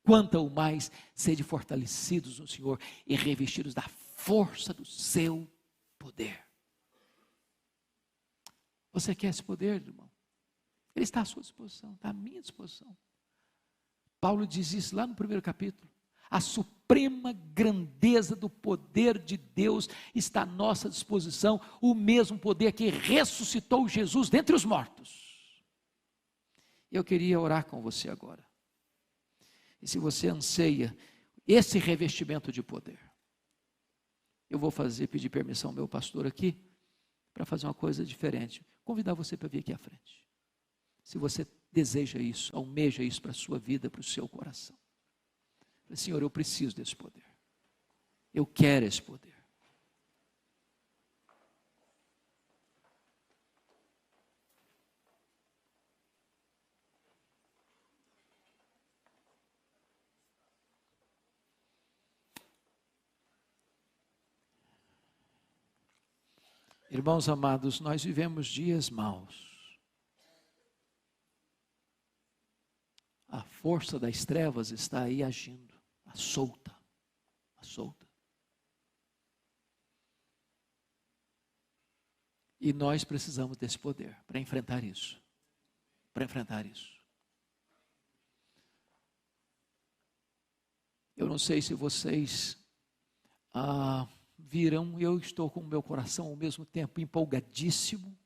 Quanto ao mais, sede fortalecidos no Senhor e revestidos da força do seu poder. Você quer esse poder, irmão? Ele está à sua disposição, está à minha disposição. Paulo diz isso lá no 1º capítulo. A suprema grandeza do poder de Deus está à nossa disposição, o mesmo poder que ressuscitou Jesus dentre os mortos. Eu queria orar com você agora. E se você anseia esse revestimento de poder, eu vou pedir permissão ao meu pastor aqui, para fazer uma coisa diferente. Convidar você para vir aqui à frente. Se você deseja isso, almeja isso para a sua vida, para o seu coração. Senhor, eu preciso desse poder. Eu quero esse poder. Irmãos amados, nós vivemos dias maus. A força das trevas está aí agindo, solta. E nós precisamos desse poder para enfrentar isso. Eu não sei se vocês viram, eu estou com o meu coração ao mesmo tempo empolgadíssimo.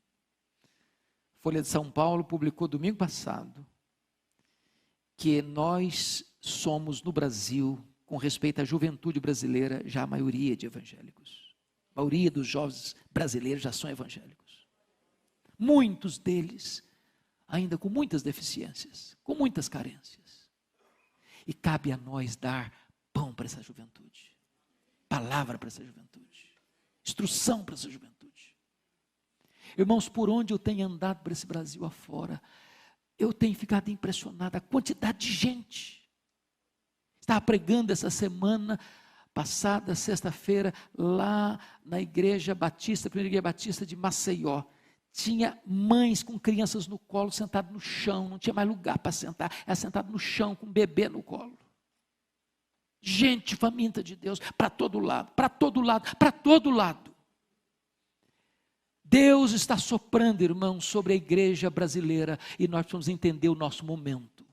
Folha de São Paulo publicou domingo passado que nós somos no Brasil, com respeito à juventude brasileira, já a maioria de evangélicos. A maioria dos jovens brasileiros já são evangélicos. Muitos deles ainda com muitas deficiências, com muitas carências. E cabe a nós dar pão para essa juventude, palavra para essa juventude, instrução para essa juventude. Irmãos, por onde eu tenho andado para esse Brasil afora, eu tenho ficado impressionado a quantidade de gente. Estava pregando essa semana passada, sexta-feira, lá na igreja batista, primeira igreja batista de Maceió. Tinha mães com crianças no colo, sentadas no chão, não tinha mais lugar para sentar, era sentado no chão com um bebê no colo. Gente faminta de Deus, para todo lado, para todo lado, para todo lado. Deus está soprando, irmãos, sobre a igreja brasileira, e nós precisamos entender o nosso momento,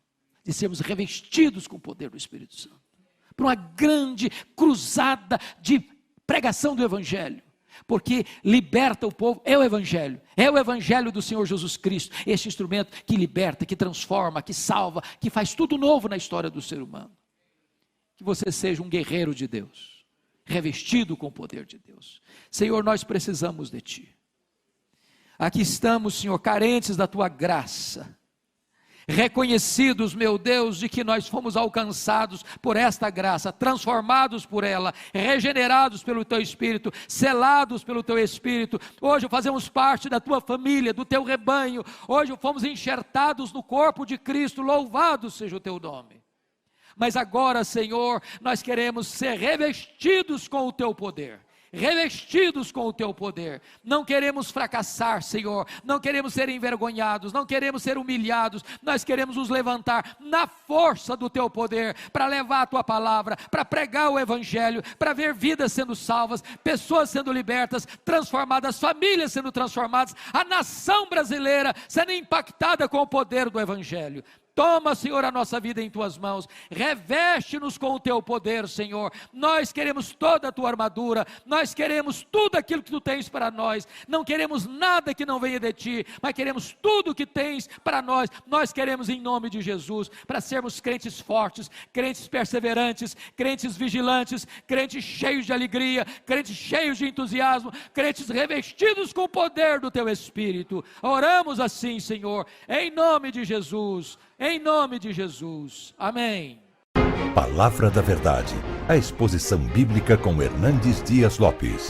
de sermos revestidos com o poder do Espírito Santo, para uma grande cruzada de pregação do Evangelho, porque liberta o povo, é o Evangelho do Senhor Jesus Cristo, esse instrumento que liberta, que transforma, que salva, que faz tudo novo na história do ser humano. Que você seja um guerreiro de Deus, revestido com o poder de Deus. Senhor, nós precisamos de Ti. Aqui estamos, Senhor, carentes da Tua graça, reconhecidos, meu Deus, de que nós fomos alcançados por esta graça, transformados por ela, regenerados pelo Teu Espírito, selados pelo Teu Espírito. Hoje fazemos parte da Tua família, do Teu rebanho. Hoje fomos enxertados no corpo de Cristo. Louvado seja o Teu nome. Mas agora, Senhor, nós queremos ser revestidos com o Teu poder. Revestidos com o Teu poder, não queremos fracassar, Senhor, não queremos ser envergonhados, não queremos ser humilhados, nós queremos nos levantar na força do Teu poder, para levar a Tua palavra, para pregar o Evangelho, para ver vidas sendo salvas, pessoas sendo libertas, transformadas, famílias sendo transformadas, a nação brasileira sendo impactada com o poder do Evangelho. Toma, Senhor, a nossa vida em Tuas mãos, reveste-nos com o Teu poder, Senhor. Nós queremos toda a Tua armadura, nós queremos tudo aquilo que Tu tens para nós, não queremos nada que não venha de Ti, mas queremos tudo que tens para nós. Nós queremos em nome de Jesus, para sermos crentes fortes, crentes perseverantes, crentes vigilantes, crentes cheios de alegria, crentes cheios de entusiasmo, crentes revestidos com o poder do Teu Espírito. Oramos assim, Senhor, em nome de Jesus. Em nome de Jesus, amém. Palavra da Verdade, a exposição bíblica com Hernandes Dias Lopes.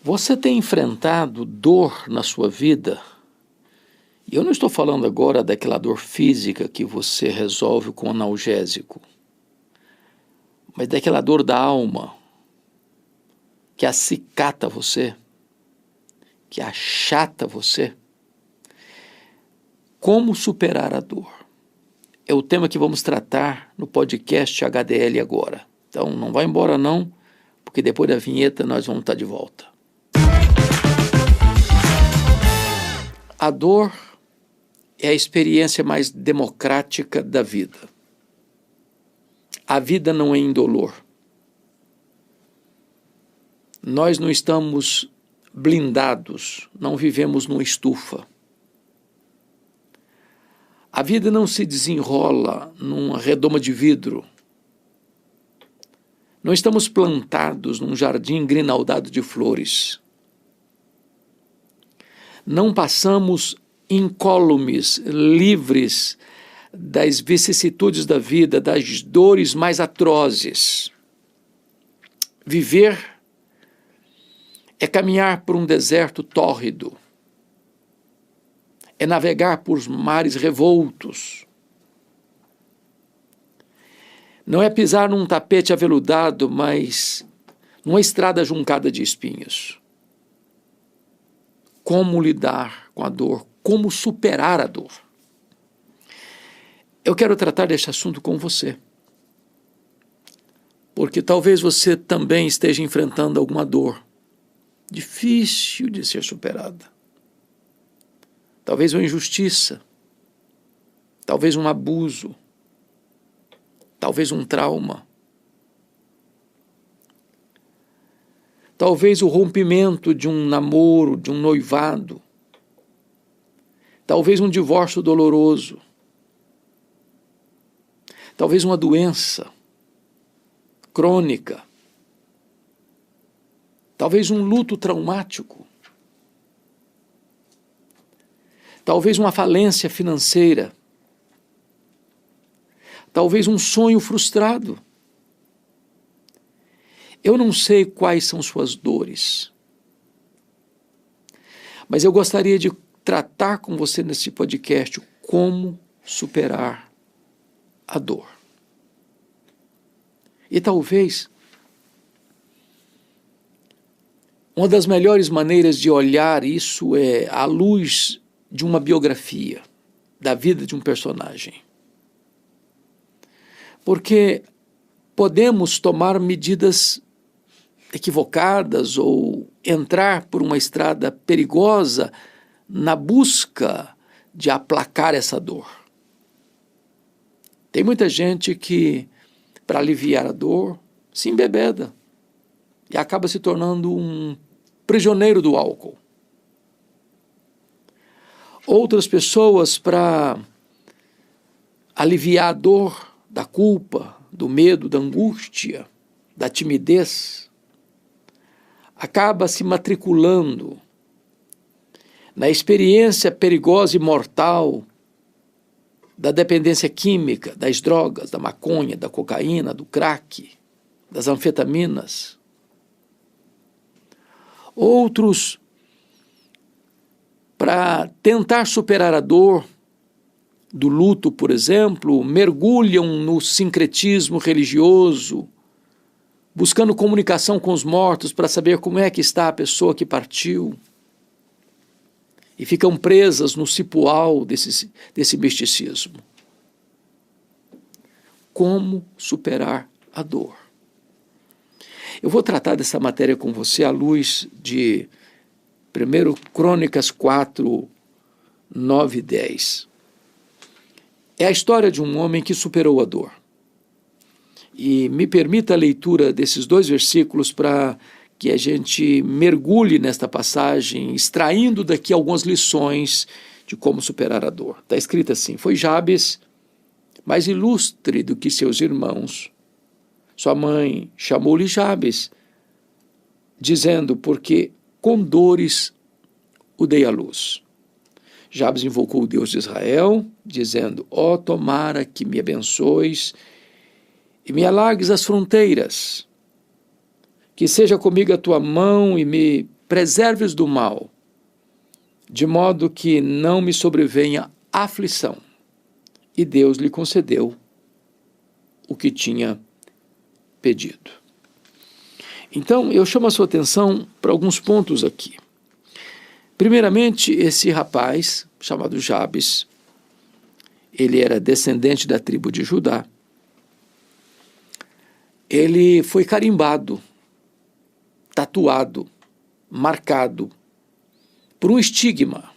Você tem enfrentado dor na sua vida? E eu não estou falando agora daquela dor física que você resolve com analgésico, mas daquela dor da alma, que acicata você, que achata você. Como superar a dor? É o tema que vamos tratar no podcast HDL agora. Então não vai embora não, porque depois da vinheta nós vamos estar de volta. A dor é a experiência mais democrática da vida. A vida não é indolor. Nós não estamos blindados, não vivemos numa estufa. A vida não se desenrola numa redoma de vidro. Não estamos plantados num jardim grinaldado de flores. Não passamos incólumes, livres das vicissitudes da vida, das dores mais atrozes. Viver é caminhar por um deserto tórrido, é navegar por mares revoltos. Não é pisar num tapete aveludado, mas numa estrada juncada de espinhos. Como lidar com a dor? Como superar a dor? Eu quero tratar deste assunto com você, porque talvez você também esteja enfrentando alguma dor difícil de ser superada. Talvez uma injustiça, talvez um abuso, talvez um trauma, talvez o rompimento de um namoro, de um noivado, talvez um divórcio doloroso, talvez uma doença crônica, talvez um luto traumático, talvez uma falência financeira, talvez um sonho frustrado. Eu não sei quais são suas dores, mas eu gostaria de tratar com você nesse podcast como superar a dor. E talvez uma das melhores maneiras de olhar isso é à luz de uma biografia, da vida de um personagem. Porque podemos tomar medidas equivocadas ou entrar por uma estrada perigosa na busca de aplacar essa dor. Tem muita gente que, para aliviar a dor, se embebeda e acaba se tornando um prisioneiro do álcool. Outras pessoas, para aliviar a dor da culpa, do medo, da angústia, da timidez, acaba se matriculando na experiência perigosa e mortal da dependência química, das drogas, da maconha, da cocaína, do crack, das anfetaminas. Outros, para tentar superar a dor do luto, por exemplo, mergulham no sincretismo religioso, buscando comunicação com os mortos para saber como é que está a pessoa que partiu. E ficam presas no cipoal desse misticismo. Como superar a dor? Eu vou tratar dessa matéria com você à luz de 1 Crônicas 4, 9 e 10. É a história de um homem que superou a dor. E me permita a leitura desses 2 versículos para que a gente mergulhe nesta passagem, extraindo daqui algumas lições de como superar a dor. Está escrito assim: foi Jabes, mais ilustre do que seus irmãos. Sua mãe chamou-lhe Jabes, dizendo, porque com dores o dei à luz. Jabes invocou o Deus de Israel, dizendo, ó, tomara que me abençoes e me alargues as fronteiras, que seja comigo a tua mão e me preserves do mal, de modo que não me sobrevenha aflição. E Deus lhe concedeu o que tinha pedido. Então, eu chamo a sua atenção para alguns pontos aqui. Primeiramente, esse rapaz, chamado Jabes, ele era descendente da tribo de Judá. Ele foi carimbado, tatuado, marcado por um estigma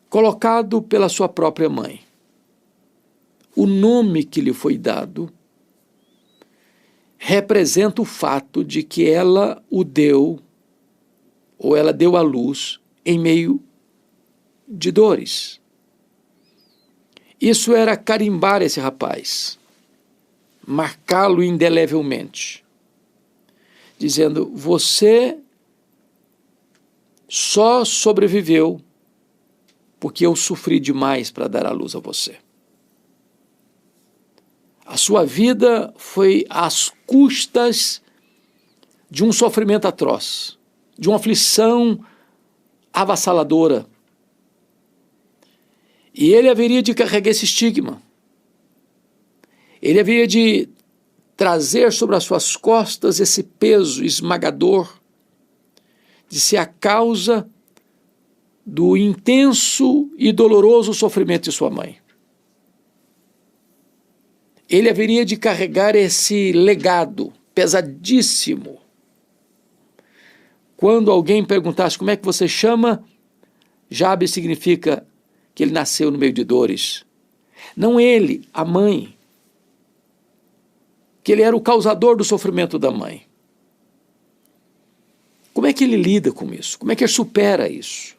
colocado pela sua própria mãe. O nome que lhe foi dado representa o fato de que ela o deu, ou ela deu à luz, em meio de dores. Isso era carimbar esse rapaz, marcá-lo indelevelmente, dizendo: você só sobreviveu porque eu sofri demais para dar à luz a você. A sua vida foi às custas de um sofrimento atroz, de uma aflição avassaladora. E ele haveria de carregar esse estigma. Ele haveria de trazer sobre as suas costas esse peso esmagador de ser a causa do intenso e doloroso sofrimento de sua mãe. Ele haveria de carregar esse legado pesadíssimo. Quando alguém perguntasse como é que você chama, Jabes significa que ele nasceu no meio de dores. Não ele, a mãe. Que ele era o causador do sofrimento da mãe. Como é que ele lida com isso? Como é que ele supera isso?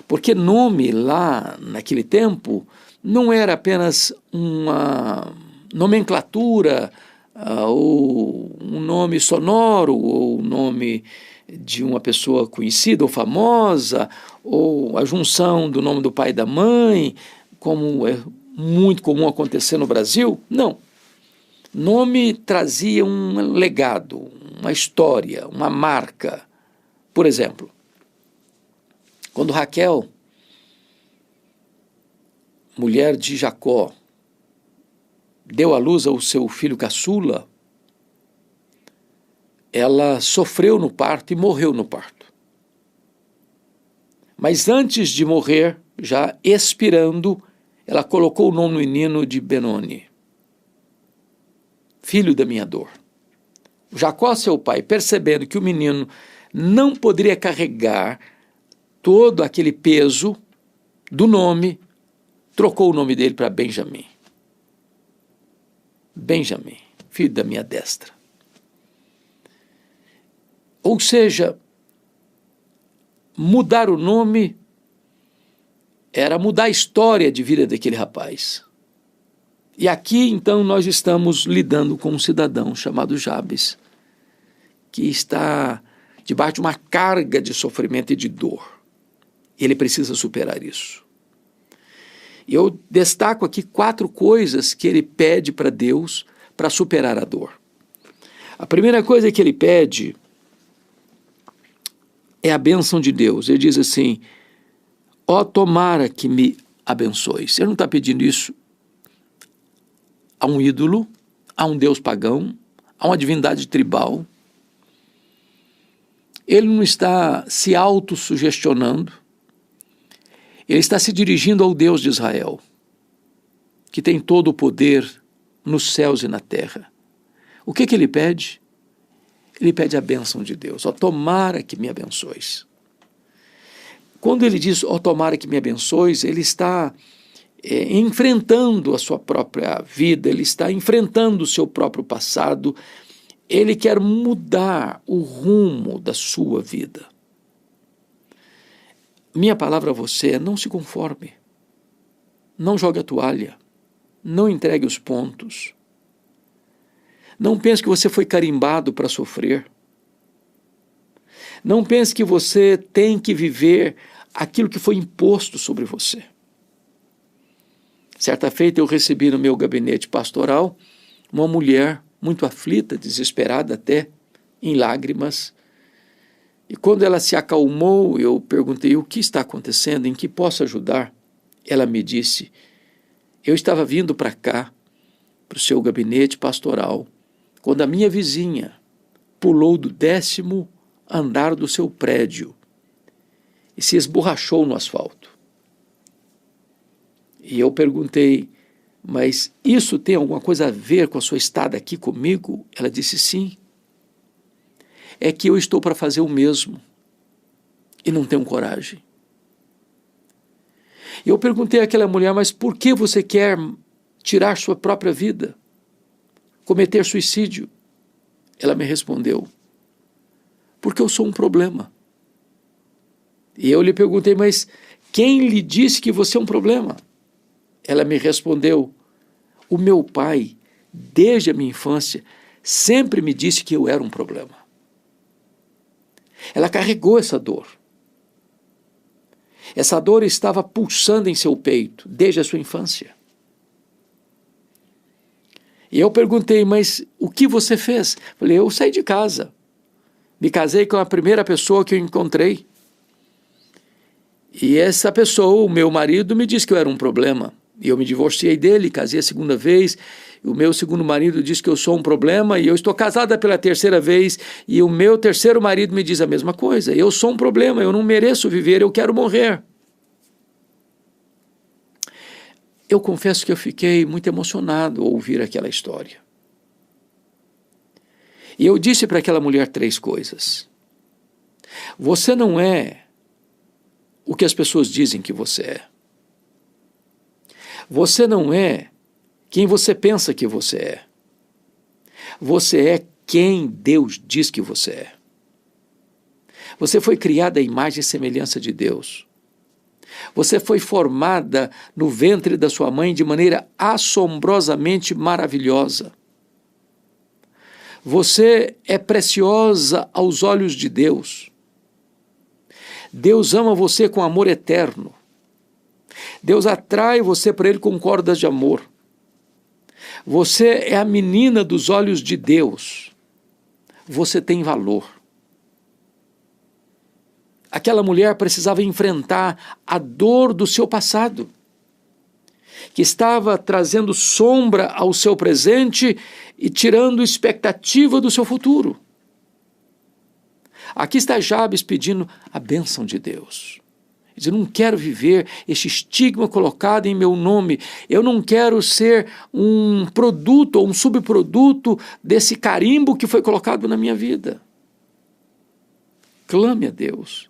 Porque nome lá naquele tempo não era apenas uma nomenclatura, ou um nome sonoro, ou um nome de uma pessoa conhecida ou famosa, ou a junção do nome do pai e da mãe, como é muito comum acontecer no Brasil. Não. Nome trazia um legado, uma história, uma marca. Por exemplo, quando Raquel, mulher de Jacó, deu à luz ao seu filho caçula, ela sofreu no parto e morreu no parto. Mas antes de morrer, já expirando, ela colocou o nome do menino de Benoni, filho da minha dor. Jacó, seu pai, percebendo que o menino não poderia carregar todo aquele peso do nome, trocou o nome dele para Benjamim. Benjamim, filho da minha destra. Ou seja, mudar o nome era mudar a história de vida daquele rapaz. E aqui, então, nós estamos lidando com um cidadão chamado Jabes, que está debaixo de uma carga de sofrimento e de dor. Ele precisa superar isso. E eu destaco aqui 4 coisas que ele pede para Deus para superar a dor. A primeira coisa que ele pede é a bênção de Deus. Ele diz assim: ó, tomara que me abençoes. Ele não está pedindo isso a um ídolo, a um deus pagão, a uma divindade tribal. Ele não está se autossugestionando. Ele está se dirigindo ao Deus de Israel, que tem todo o poder nos céus e na terra. O que ele pede? Ele pede a bênção de Deus. Ó, tomara que me abençoes. Quando ele diz, ó, tomara que me abençoes, ele está enfrentando a sua própria vida, ele está enfrentando o seu próprio passado, ele quer mudar o rumo da sua vida. Minha palavra a você é: não se conforme, não jogue a toalha, não entregue os pontos, não pense que você foi carimbado para sofrer, não pense que você tem que viver aquilo que foi imposto sobre você. Certa feita eu recebi no meu gabinete pastoral uma mulher muito aflita, desesperada até, em lágrimas, E quando ela se acalmou, eu perguntei: o que está acontecendo? Em que posso ajudar? Ela me disse: eu estava vindo para cá, para o seu gabinete pastoral, quando a minha vizinha pulou do 10º andar do seu prédio e se esborrachou no asfalto. E eu perguntei: mas isso tem alguma coisa a ver com a sua estada aqui comigo? Ela disse: sim. É que eu estou para fazer o mesmo e não tenho coragem. E eu perguntei àquela mulher: mas por que você quer tirar sua própria vida? Cometer suicídio? Ela me respondeu: porque eu sou um problema. E eu lhe perguntei: mas quem lhe disse que você é um problema? Ela me respondeu: o meu pai, desde a minha infância, sempre me disse que eu era um problema. Ela carregou essa dor. Essa dor estava pulsando em seu peito desde a sua infância. E eu perguntei: mas o que você fez? Falei: eu saí de casa. Me casei com a primeira pessoa que eu encontrei. E essa pessoa, o meu marido, me disse que eu era um problema. E eu me divorciei dele, casei a segunda vez. O meu segundo marido diz que eu sou um problema, e eu estou casada pela terceira vez, e o meu terceiro marido me diz a mesma coisa: eu sou um problema, eu não mereço viver, eu quero morrer. Eu confesso que eu fiquei muito emocionado ao ouvir aquela história. E eu disse para aquela mulher 3 coisas. Você não é o que as pessoas dizem que você é. Você não é quem você pensa que você é. Você é quem Deus diz que você é. Você foi criada à imagem e semelhança de Deus. Você foi formada no ventre da sua mãe de maneira assombrosamente maravilhosa. Você é preciosa aos olhos de Deus. Deus ama você com amor eterno. Deus atrai você para Ele com cordas de amor. Você é a menina dos olhos de Deus. Você tem valor. Aquela mulher precisava enfrentar a dor do seu passado, que estava trazendo sombra ao seu presente e tirando expectativa do seu futuro. Aqui está Jabes pedindo a bênção de Deus. Ele diz: eu não quero viver este estigma colocado em meu nome, eu não quero ser um produto ou um subproduto desse carimbo que foi colocado na minha vida. Clame a Deus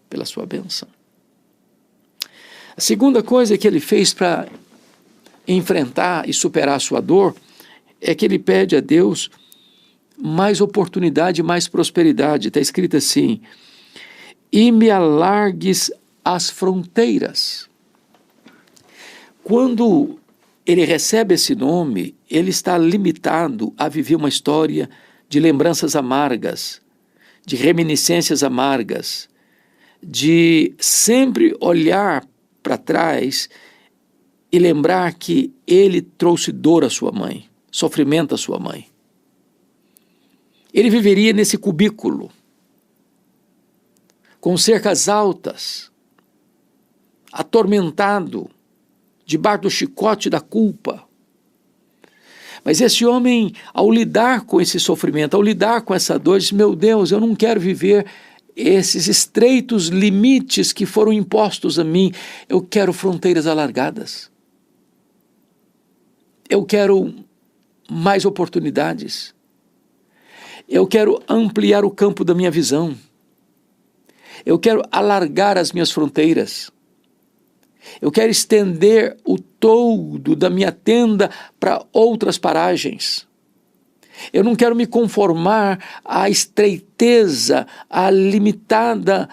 pela sua bênção. A segunda coisa que ele fez para enfrentar e superar a sua dor é que ele pede a Deus mais oportunidade, mais prosperidade. Está escrito assim: e me alargues as fronteiras. Quando ele recebe esse nome, ele está limitado a viver uma história de lembranças amargas, de reminiscências amargas, de sempre olhar para trás e lembrar que ele trouxe dor à sua mãe, sofrimento à sua mãe. Ele viveria nesse cubículo, com cercas altas, atormentado, debaixo do chicote da culpa. Mas esse homem, ao lidar com esse sofrimento, ao lidar com essa dor, diz: meu Deus, eu não quero viver esses estreitos limites que foram impostos a mim. Eu quero fronteiras alargadas. Eu quero mais oportunidades. Eu quero ampliar o campo da minha visão. Eu quero alargar as minhas fronteiras. Eu quero estender o toldo da minha tenda para outras paragens. Eu não quero me conformar à estreiteza, à limitada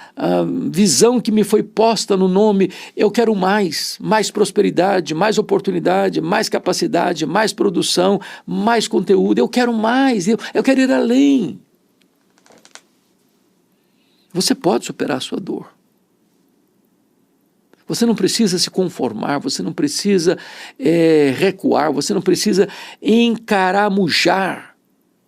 visão que me foi posta no nome. Eu quero mais prosperidade, mais oportunidade, mais capacidade, mais produção, mais conteúdo. Eu quero mais, eu quero ir além. Você pode superar a sua dor. Você não precisa se conformar, você não precisa recuar, você não precisa encaramujar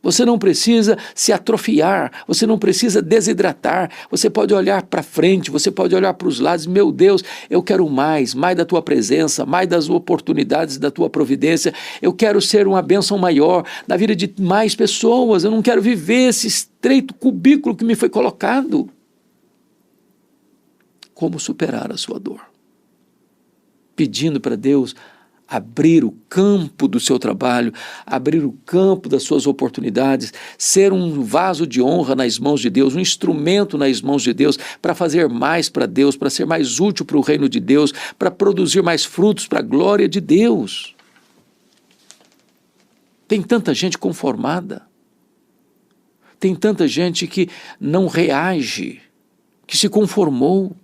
Você não precisa se atrofiar, você não precisa desidratar, você pode olhar para frente, você pode olhar para os lados. Meu Deus, eu quero mais da tua presença, mais das oportunidades da tua providência. Eu quero ser uma bênção maior na vida de mais pessoas. Eu não quero viver esse estreito cubículo que me foi colocado. Como superar a sua dor? Pedindo para Deus abrir o campo do seu trabalho, abrir o campo das suas oportunidades, ser um vaso de honra nas mãos de Deus, um instrumento nas mãos de Deus, para fazer mais para Deus, para ser mais útil para o reino de Deus, para produzir mais frutos para a glória de Deus. Tem tanta gente conformada, tem tanta gente que não reage, que se conformou,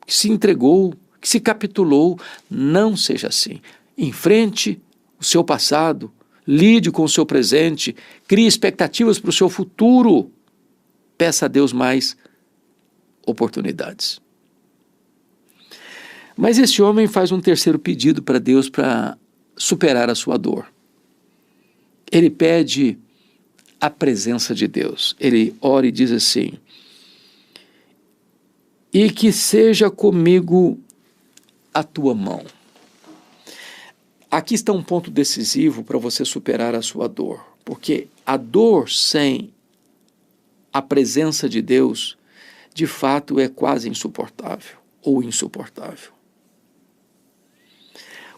que se entregou, que se capitulou. Não seja assim. Enfrente o seu passado, lide com o seu presente, crie expectativas para o seu futuro. Peça a Deus mais oportunidades. Mas esse homem faz um terceiro pedido para Deus para superar a sua dor. Ele pede a presença de Deus. Ele ora e diz assim: e que seja comigo a tua mão. Aqui está um ponto decisivo para você superar a sua dor, porque a dor sem a presença de Deus, de fato, é quase insuportável ou insuportável.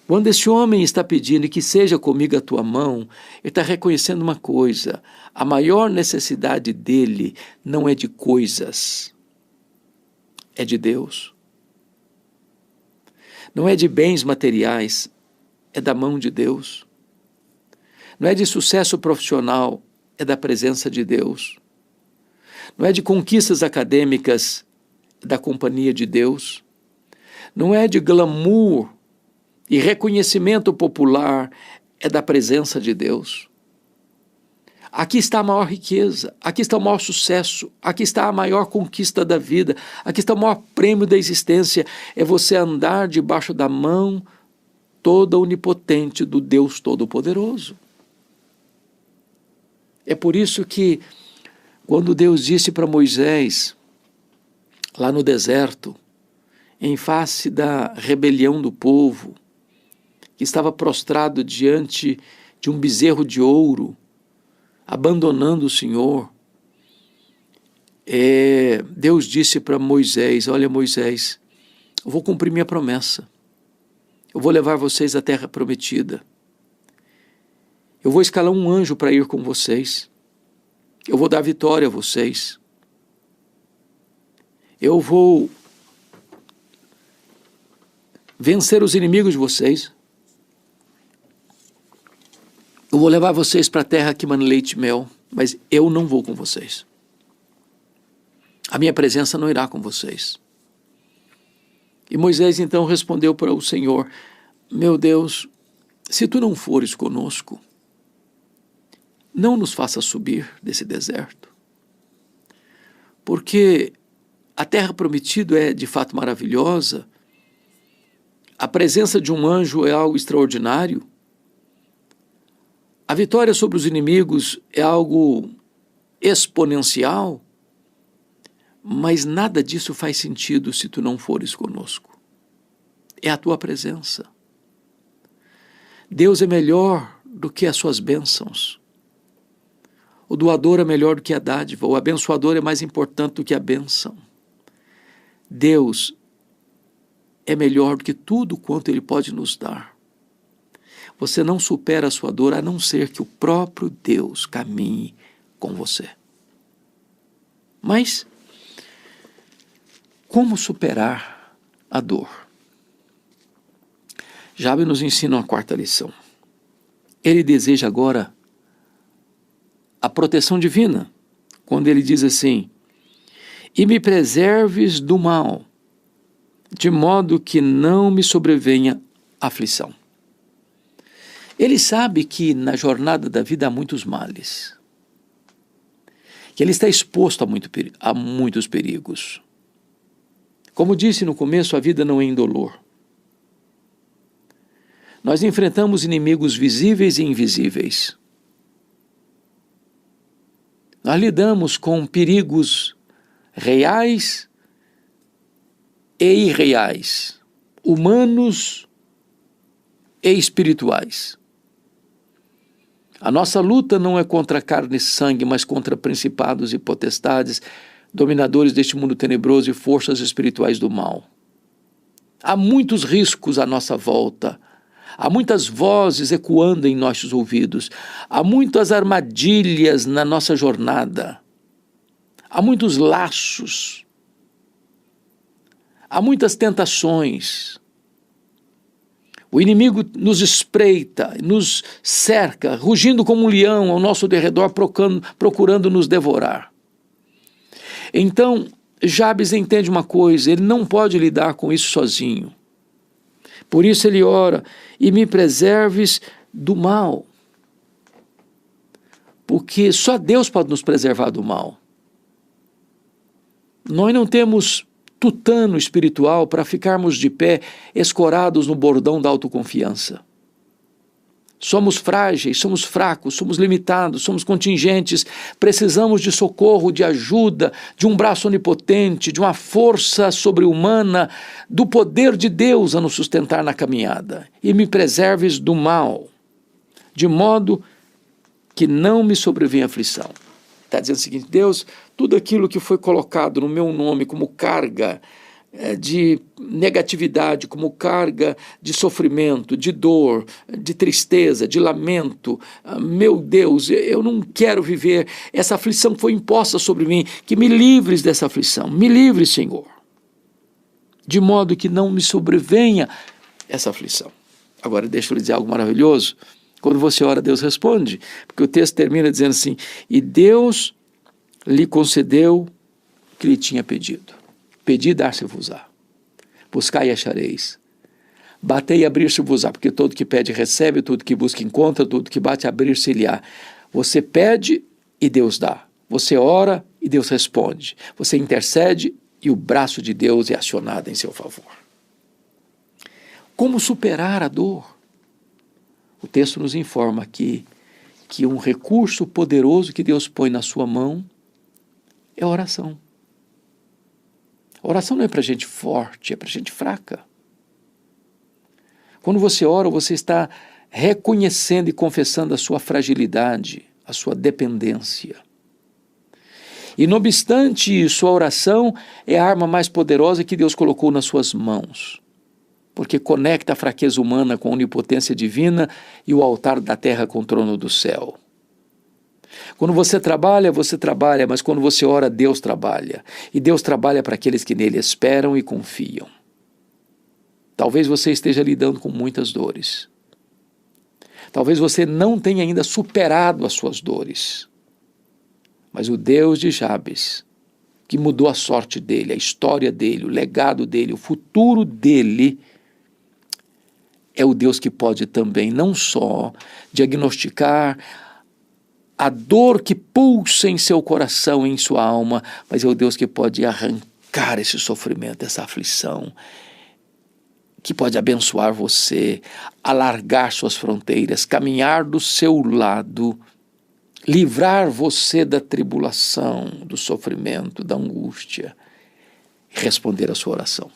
Quando esse homem está pedindo que seja comigo a tua mão, ele está reconhecendo uma coisa: a maior necessidade dele não é de coisas, é de Deus. Não é de bens materiais, é da mão de Deus. Não é de sucesso profissional, é da presença de Deus. Não é de conquistas acadêmicas, é da companhia de Deus. Não é de glamour e reconhecimento popular, é da presença de Deus. Aqui está a maior riqueza, aqui está o maior sucesso, aqui está a maior conquista da vida, aqui está o maior prêmio da existência, é você andar debaixo da mão toda onipotente do Deus Todo-Poderoso. É por isso que, quando Deus disse para Moisés, lá no deserto, em face da rebelião do povo, que estava prostrado diante de um bezerro de ouro, abandonando o Senhor, Deus disse para Moisés: olha, Moisés, eu vou cumprir minha promessa, eu vou levar vocês à terra prometida, eu vou escalar um anjo para ir com vocês, eu vou dar vitória a vocês, eu vou vencer os inimigos de vocês, eu vou levar vocês para a terra que mana leite e mel, mas eu não vou com vocês. A minha presença não irá com vocês. E Moisés então respondeu para o Senhor: meu Deus, se tu não fores conosco, não nos faça subir desse deserto. Porque a terra prometida é de fato maravilhosa, a presença de um anjo é algo extraordinário, a vitória sobre os inimigos é algo exponencial, mas nada disso faz sentido se tu não fores conosco. É a tua presença. Deus é melhor do que as suas bênçãos. O doador é melhor do que a dádiva, o abençoador é mais importante do que a bênção. Deus é melhor do que tudo quanto Ele pode nos dar. Você não supera a sua dor a não ser que o próprio Deus caminhe com você. Mas como superar a dor? Jabe nos ensina a quarta lição. Ele deseja agora a proteção divina, quando ele diz assim: e me preserves do mal, de modo que não me sobrevenha aflição. Ele sabe que na jornada da vida há muitos males, que ele está exposto a muitos perigos. Como disse no começo, a vida não é indolor. Nós enfrentamos inimigos visíveis e invisíveis. Nós lidamos com perigos reais e irreais, humanos e espirituais. A nossa luta não é contra carne e sangue, mas contra principados e potestades, dominadores deste mundo tenebroso e forças espirituais do mal. Há muitos riscos à nossa volta, há muitas vozes ecoando em nossos ouvidos, há muitas armadilhas na nossa jornada, há muitos laços, há muitas tentações. O inimigo nos espreita, nos cerca, rugindo como um leão ao nosso derredor, procurando nos devorar. Então, Jabes entende uma coisa: ele não pode lidar com isso sozinho. Por isso ele ora: e me preserves do mal. Porque só Deus pode nos preservar do mal. Nós não temos tutano espiritual para ficarmos de pé, escorados no bordão da autoconfiança. Somos frágeis, somos fracos, somos limitados, somos contingentes, precisamos de socorro, de ajuda, de um braço onipotente, de uma força sobre-humana, do poder de Deus a nos sustentar na caminhada. E me preserves do mal, de modo que não me sobrevenha aflição. Está dizendo o seguinte: Deus, tudo aquilo que foi colocado no meu nome como carga de negatividade, como carga de sofrimento, de dor, de tristeza, de lamento, meu Deus, eu não quero viver, essa aflição foi imposta sobre mim, que me livres dessa aflição, me livre, Senhor, de modo que não me sobrevenha essa aflição. Agora deixa eu lhe dizer algo maravilhoso. Quando você ora, Deus responde, porque o texto termina dizendo assim: e Deus lhe concedeu o que lhe tinha pedido. Pedi, dar-se-vos-á. Buscai e achareis. Batei e abrir-se-vos-á, porque todo que pede recebe, todo que busca encontra, todo que bate abrir-se-lhe-á. Você pede e Deus dá. Você ora e Deus responde. Você intercede e o braço de Deus é acionado em seu favor. Como superar a dor? O texto nos informa aqui que um recurso poderoso que Deus põe na sua mão é a oração. A oração não é para gente forte, é para gente fraca. Quando você ora, você está reconhecendo e confessando a sua fragilidade, a sua dependência. E não obstante isso, a oração é a arma mais poderosa que Deus colocou nas suas mãos, porque conecta a fraqueza humana com a onipotência divina e o altar da terra com o trono do céu. Quando você trabalha, mas quando você ora, Deus trabalha. E Deus trabalha para aqueles que nele esperam e confiam. Talvez você esteja lidando com muitas dores. Talvez você não tenha ainda superado as suas dores. Mas o Deus de Jabes, que mudou a sorte dele, a história dele, o legado dele, o futuro dele, é o Deus que pode também não só diagnosticar a dor que pulsa em seu coração, em sua alma, mas é o Deus que pode arrancar esse sofrimento, essa aflição, que pode abençoar você, alargar suas fronteiras, caminhar do seu lado, livrar você da tribulação, do sofrimento, da angústia, e responder a sua oração.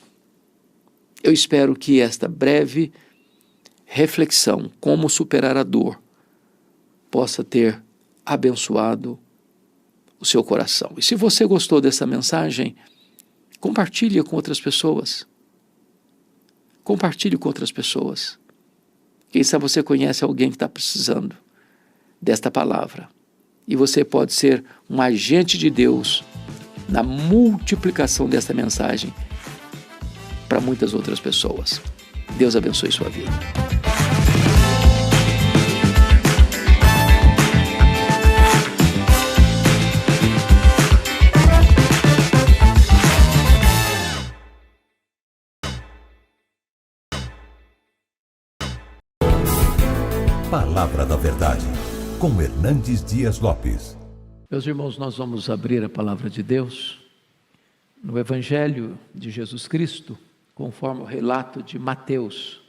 Eu espero que esta breve reflexão, como superar a dor, possa ter abençoado o seu coração. E se você gostou dessa mensagem, compartilhe com outras pessoas. Compartilhe com outras pessoas. Quem sabe você conhece alguém que está precisando desta palavra. E você pode ser um agente de Deus na multiplicação desta mensagem para muitas outras pessoas. Deus abençoe sua vida. Palavra da Verdade, com Hernandes Dias Lopes. Meus irmãos, nós vamos abrir a palavra de Deus no Evangelho de Jesus Cristo, conforme o relato de Mateus.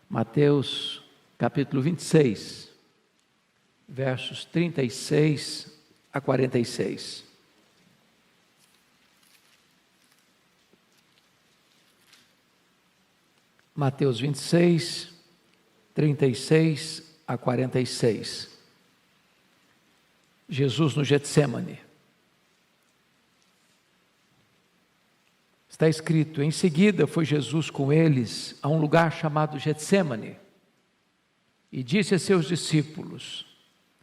Mateus, capítulo 26, versos 36 a 46. Mateus 26, 36 a 46. Jesus no Getsêmani. Está escrito: em seguida foi Jesus com eles a um lugar chamado Getsêmani e disse a seus discípulos: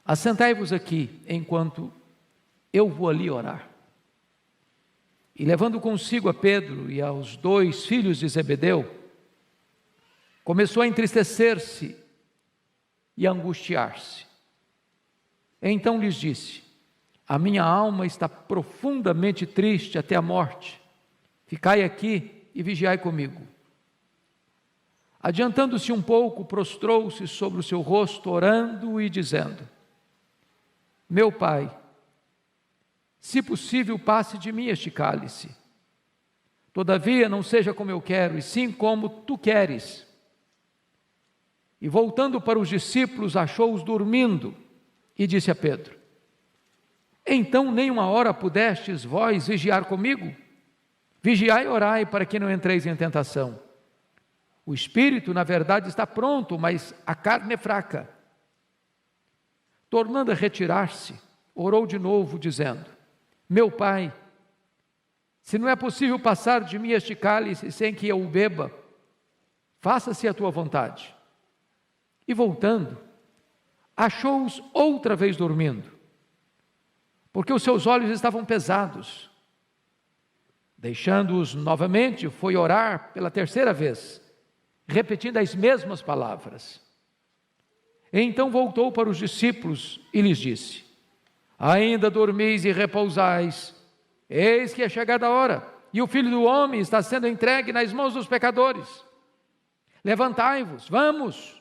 assentai-vos aqui enquanto eu vou ali orar. E levando consigo a Pedro e aos 2 filhos de Zebedeu, começou a entristecer-se e a angustiar-se. Então lhes disse: a minha alma está profundamente triste até a morte. Ficai aqui e vigiai comigo. Adiantando-se um pouco, prostrou-se sobre o seu rosto, orando e dizendo: meu Pai, se possível, passe de mim este cálice. Todavia, não seja como eu quero, e sim como tu queres. E voltando para os discípulos, achou-os dormindo, e disse a Pedro: então nem uma hora pudestes vós vigiar comigo? Vigiai e orai, para que não entreis em tentação. O espírito, na verdade, está pronto, mas a carne é fraca. Tornando a retirar-se, orou de novo, dizendo: meu Pai, se não é possível passar de mim este cálice sem que eu o beba, faça-se a tua vontade. E voltando, achou-os outra vez dormindo, porque os seus olhos estavam pesados. Deixando-os novamente, foi orar pela terceira vez, repetindo as mesmas palavras. Então voltou para os discípulos e lhes disse: ainda dormis e repousais? Eis que é chegada a hora, e o Filho do Homem está sendo entregue nas mãos dos pecadores. Levantai-vos, vamos!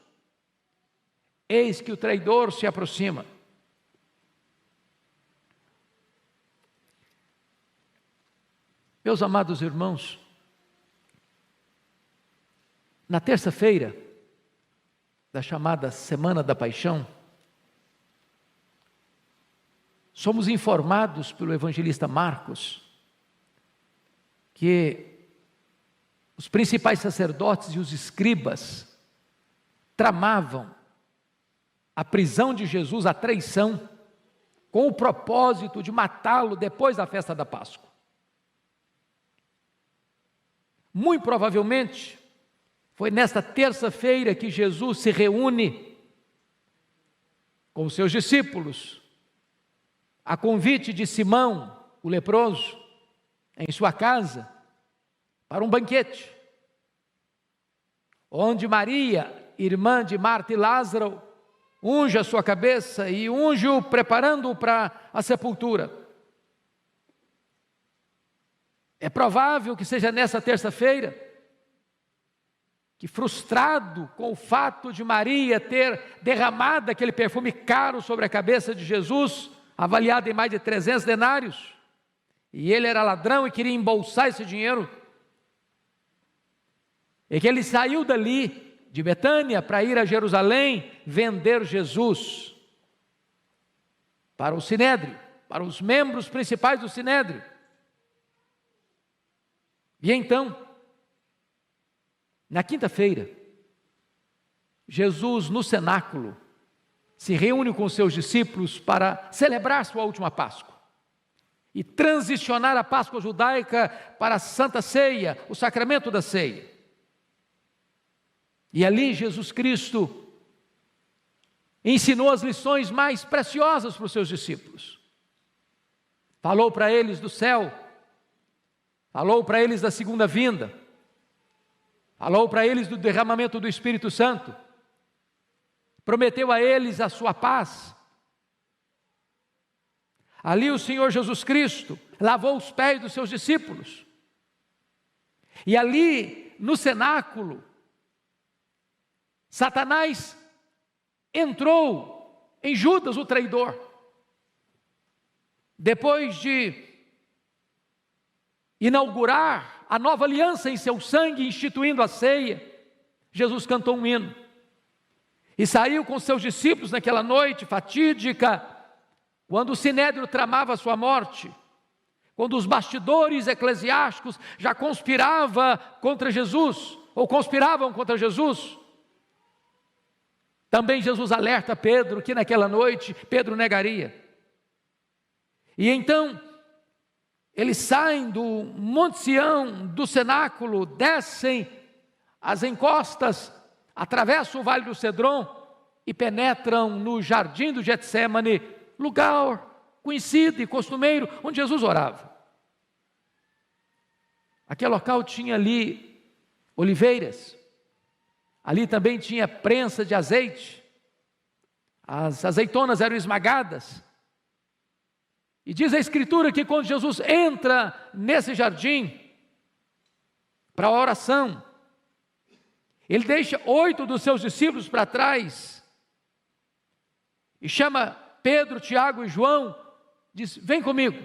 Eis que o traidor se aproxima. Meus amados irmãos, na terça-feira da chamada Semana da Paixão, somos informados pelo evangelista Marcos que os principais sacerdotes e os escribas tramavam a prisão de Jesus, a traição, com o propósito de matá-lo depois da festa da Páscoa. Muito provavelmente, foi nesta terça-feira que Jesus se reúne com os seus discípulos, a convite de Simão, o leproso, em sua casa, para um banquete, onde Maria, irmã de Marta e Lázaro, unge a sua cabeça e unge-o preparando-o para a sepultura. É provável que seja nessa terça-feira que, frustrado com o fato de Maria ter derramado aquele perfume caro sobre a cabeça de Jesus, avaliado em mais de 300 denários, e ele era ladrão e queria embolsar esse dinheiro, e que ele saiu dali, de Betânia, para ir a Jerusalém vender Jesus para o Sinédrio, para os membros principais do Sinédrio. E então, na quinta-feira, Jesus no cenáculo se reúne com seus discípulos para celebrar sua última Páscoa e transicionar a Páscoa judaica para a Santa Ceia, o sacramento da ceia. E ali Jesus Cristo ensinou as lições mais preciosas para os seus discípulos. Falou para eles do céu, falou para eles da segunda vinda, falou para eles do derramamento do Espírito Santo, prometeu a eles a sua paz. Ali o Senhor Jesus Cristo lavou os pés dos seus discípulos. E ali no cenáculo, Satanás entrou em Judas, o traidor. Depois de inaugurar a nova aliança em seu sangue, instituindo a ceia, Jesus cantou um hino e saiu com seus discípulos naquela noite fatídica quando o Sinédrio tramava a sua morte, quando os bastidores eclesiásticos já conspiravam contra Jesus, também Jesus alerta Pedro que naquela noite Pedro negaria. E então, eles saem do Monte Sião, do cenáculo, descem as encostas, atravessam o Vale do Cedron e penetram no jardim do Getsêmani, lugar conhecido e costumeiro onde Jesus orava. Aquele local tinha ali oliveiras, ali também tinha prensa de azeite, as azeitonas eram esmagadas. E diz a Escritura que quando Jesus entra nesse jardim para a oração, ele deixa 8 dos seus discípulos para trás e chama Pedro, Tiago e João, diz: vem comigo.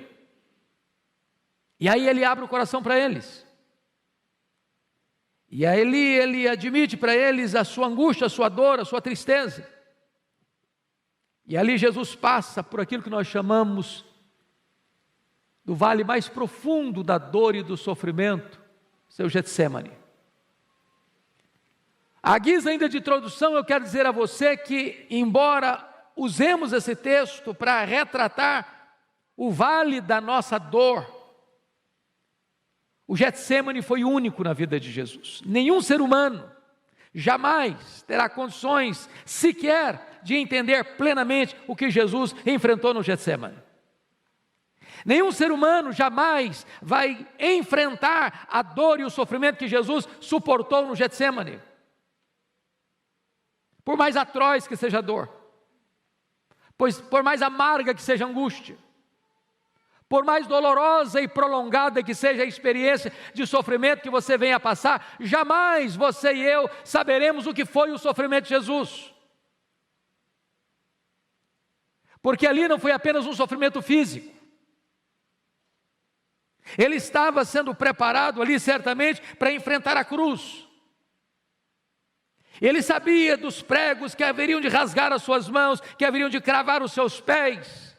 E aí ele abre o coração para eles. E aí ele admite para eles a sua angústia, a sua dor, a sua tristeza. E ali Jesus passa por aquilo que nós chamamos do vale mais profundo da dor e do sofrimento, seu Getsêmani. À guisa ainda de introdução, eu quero dizer a você que, embora usemos esse texto para retratar o vale da nossa dor, o Getsêmani foi único na vida de Jesus. Nenhum ser humano jamais terá condições sequer de entender plenamente o que Jesus enfrentou no Getsêmani. Nenhum ser humano jamais vai enfrentar a dor e o sofrimento que Jesus suportou no Getsêmani. Por mais atroz que seja a dor, por mais amarga que seja a angústia, por mais dolorosa e prolongada que seja a experiência de sofrimento que você venha a passar, jamais você e eu saberemos o que foi o sofrimento de Jesus. Porque ali não foi apenas um sofrimento físico. Ele estava sendo preparado ali certamente para enfrentar a cruz. Ele sabia dos pregos que haveriam de rasgar as suas mãos, que haveriam de cravar os seus pés.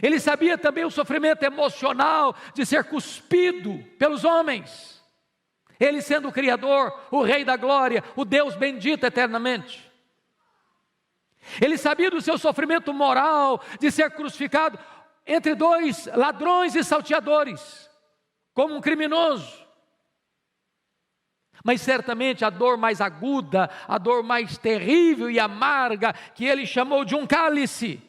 Ele sabia também o sofrimento emocional de ser cuspido pelos homens. Ele sendo o Criador, o Rei da Glória, o Deus bendito eternamente. Ele sabia do seu sofrimento moral de ser crucificado entre 2 ladrões e salteadores, como um criminoso. Mas certamente a dor mais aguda, a dor mais terrível e amarga, que ele chamou de um cálice,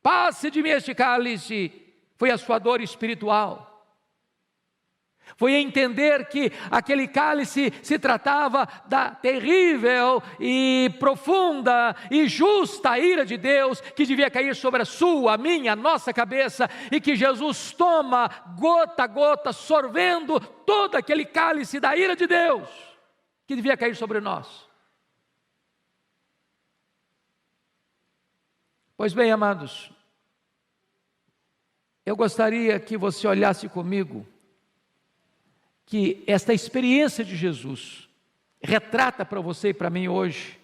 passe de mim este cálice, foi a sua dor espiritual. Foi entender que aquele cálice se tratava da terrível e profunda e justa ira de Deus, que devia cair sobre a sua, a minha, a nossa cabeça, e que Jesus toma gota a gota, sorvendo todo aquele cálice da ira de Deus, que devia cair sobre nós. Pois bem, amados, eu gostaria que você olhasse comigo que esta experiência de Jesus retrata para você e para mim hoje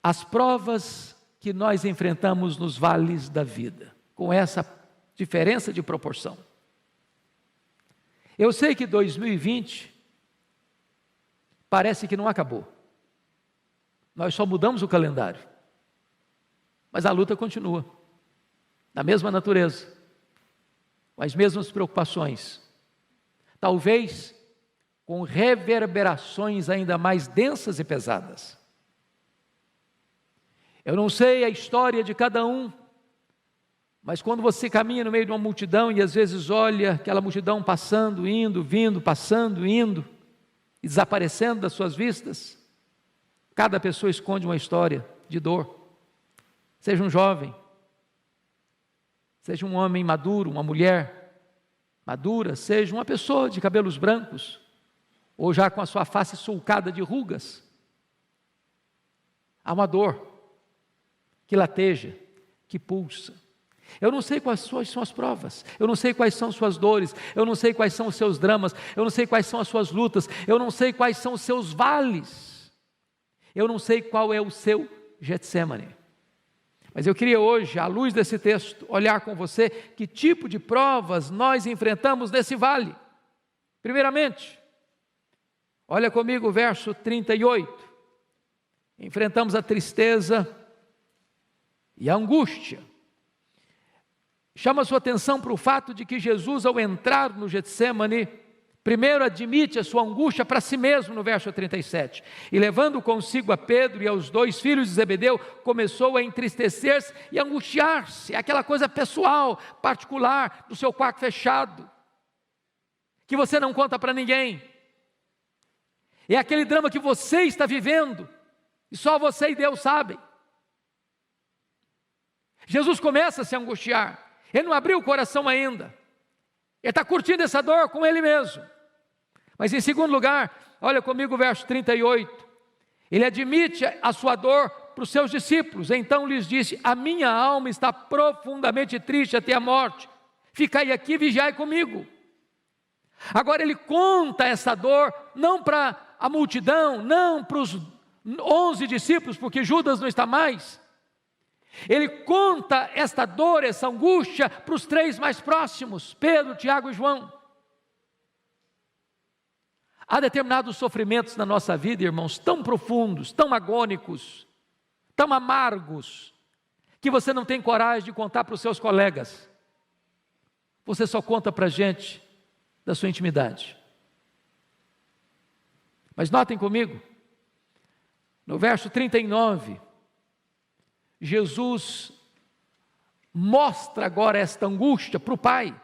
as provas que nós enfrentamos nos vales da vida, com essa diferença de proporção. Eu sei que 2020 parece que não acabou. Nós só mudamos o calendário, mas a luta continua, da mesma natureza, com as mesmas preocupações, talvez com reverberações ainda mais densas e pesadas. Eu não sei a história de cada um, mas quando você caminha no meio de uma multidão e às vezes olha aquela multidão passando, indo, vindo, passando, indo e desaparecendo das suas vistas, cada pessoa esconde uma história de dor. Seja um jovem, seja um homem maduro, uma mulher madura, seja uma pessoa de cabelos brancos, ou já com a sua face sulcada de rugas. Há uma dor que lateja, que pulsa. Eu não sei quais são as provas, eu não sei quais são suas dores, eu não sei quais são os seus dramas, eu não sei quais são as suas lutas, eu não sei quais são os seus vales, eu não sei qual é o seu Getsêmani. Mas eu queria hoje, à luz desse texto, olhar com você que tipo de provas nós enfrentamos nesse vale. Primeiramente, olha comigo o verso 38. Enfrentamos a tristeza e a angústia. Chama a sua atenção para o fato de que Jesus, ao entrar no Getsêmani, primeiro admite a sua angústia para si mesmo, no verso 37. E levando consigo a Pedro e aos 2 filhos de Zebedeu, começou a entristecer-se e angustiar-se. É aquela coisa pessoal, particular, do seu quarto fechado, que você não conta para ninguém. É aquele drama que você está vivendo, e só você e Deus sabem. Jesus começa a se angustiar. Ele não abriu o coração ainda. Ele está curtindo essa dor com ele mesmo. Mas em segundo lugar, olha comigo o verso 38. Ele admite a sua dor para os seus discípulos. Então lhes disse: a minha alma está profundamente triste até a morte. Ficai aqui e vigiai comigo. Agora ele conta essa dor, não para a multidão, não para os 11 discípulos, porque Judas não está mais. Ele conta esta dor, essa angústia, para os 3 mais próximos, Pedro, Tiago e João. Há determinados sofrimentos na nossa vida, irmãos, tão profundos, tão agônicos, tão amargos, que você não tem coragem de contar para os seus colegas. Você só conta para a gente da sua intimidade. Mas notem comigo, no verso 39, Jesus mostra agora esta angústia para o Pai.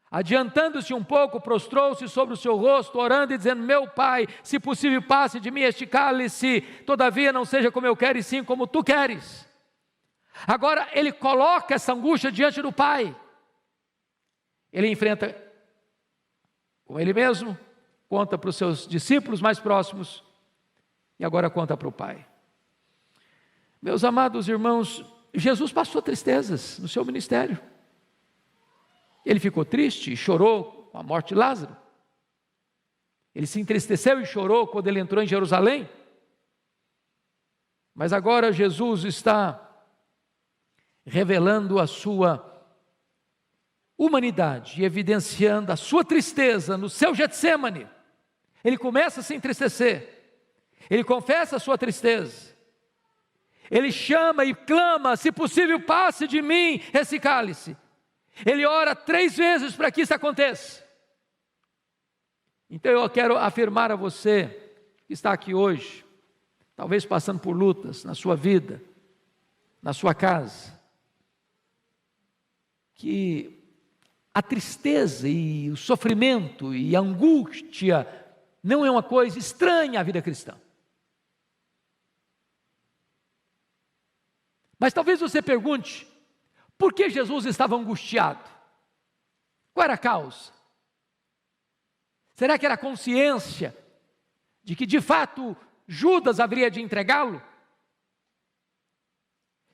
Adiantando-se um pouco, prostrou-se sobre o seu rosto, orando e dizendo: meu Pai, se possível passe de mim este cálice, todavia não seja como eu quero, e sim como tu queres. Agora ele coloca essa angústia diante do Pai. Ele enfrenta com ele mesmo, conta para os seus discípulos mais próximos, e agora conta para o Pai. Meus amados irmãos, Jesus passou tristezas no seu ministério. Ele ficou triste e chorou com a morte de Lázaro. Ele se entristeceu e chorou quando ele entrou em Jerusalém. Mas agora Jesus está revelando a sua humanidade e evidenciando a sua tristeza no seu Getsêmani. Ele começa a se entristecer. Ele confessa a sua tristeza. Ele chama e clama: se possível passe de mim esse cálice. Ele ora 3 vezes para que isso aconteça. Então eu quero afirmar a você que está aqui hoje, talvez passando por lutas na sua vida, na sua casa, que a tristeza e o sofrimento e a angústia não é uma coisa estranha à vida cristã. Mas talvez você pergunte: por que Jesus estava angustiado? Qual era a causa? Será que era a consciência de que de fato Judas haveria de entregá-lo?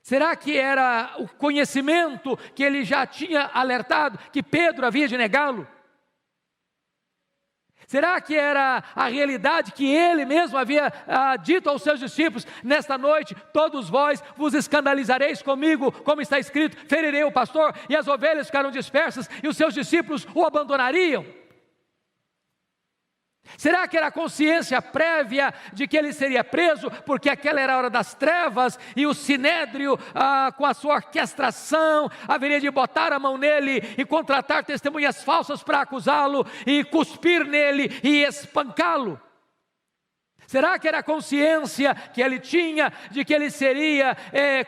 Será que era o conhecimento que ele já tinha alertado que Pedro havia de negá-lo? Será que era a realidade que ele mesmo havia dito aos seus discípulos: nesta noite todos vós vos escandalizareis comigo, como está escrito, ferirei o pastor e as ovelhas ficaram dispersas e os seus discípulos o abandonariam? Será que era a consciência prévia de que ele seria preso, porque aquela era a hora das trevas, e o sinédrio, com a sua orquestração, haveria de botar a mão nele e contratar testemunhas falsas para acusá-lo, e cuspir nele e espancá-lo? Será que era a consciência que ele tinha de que ele seria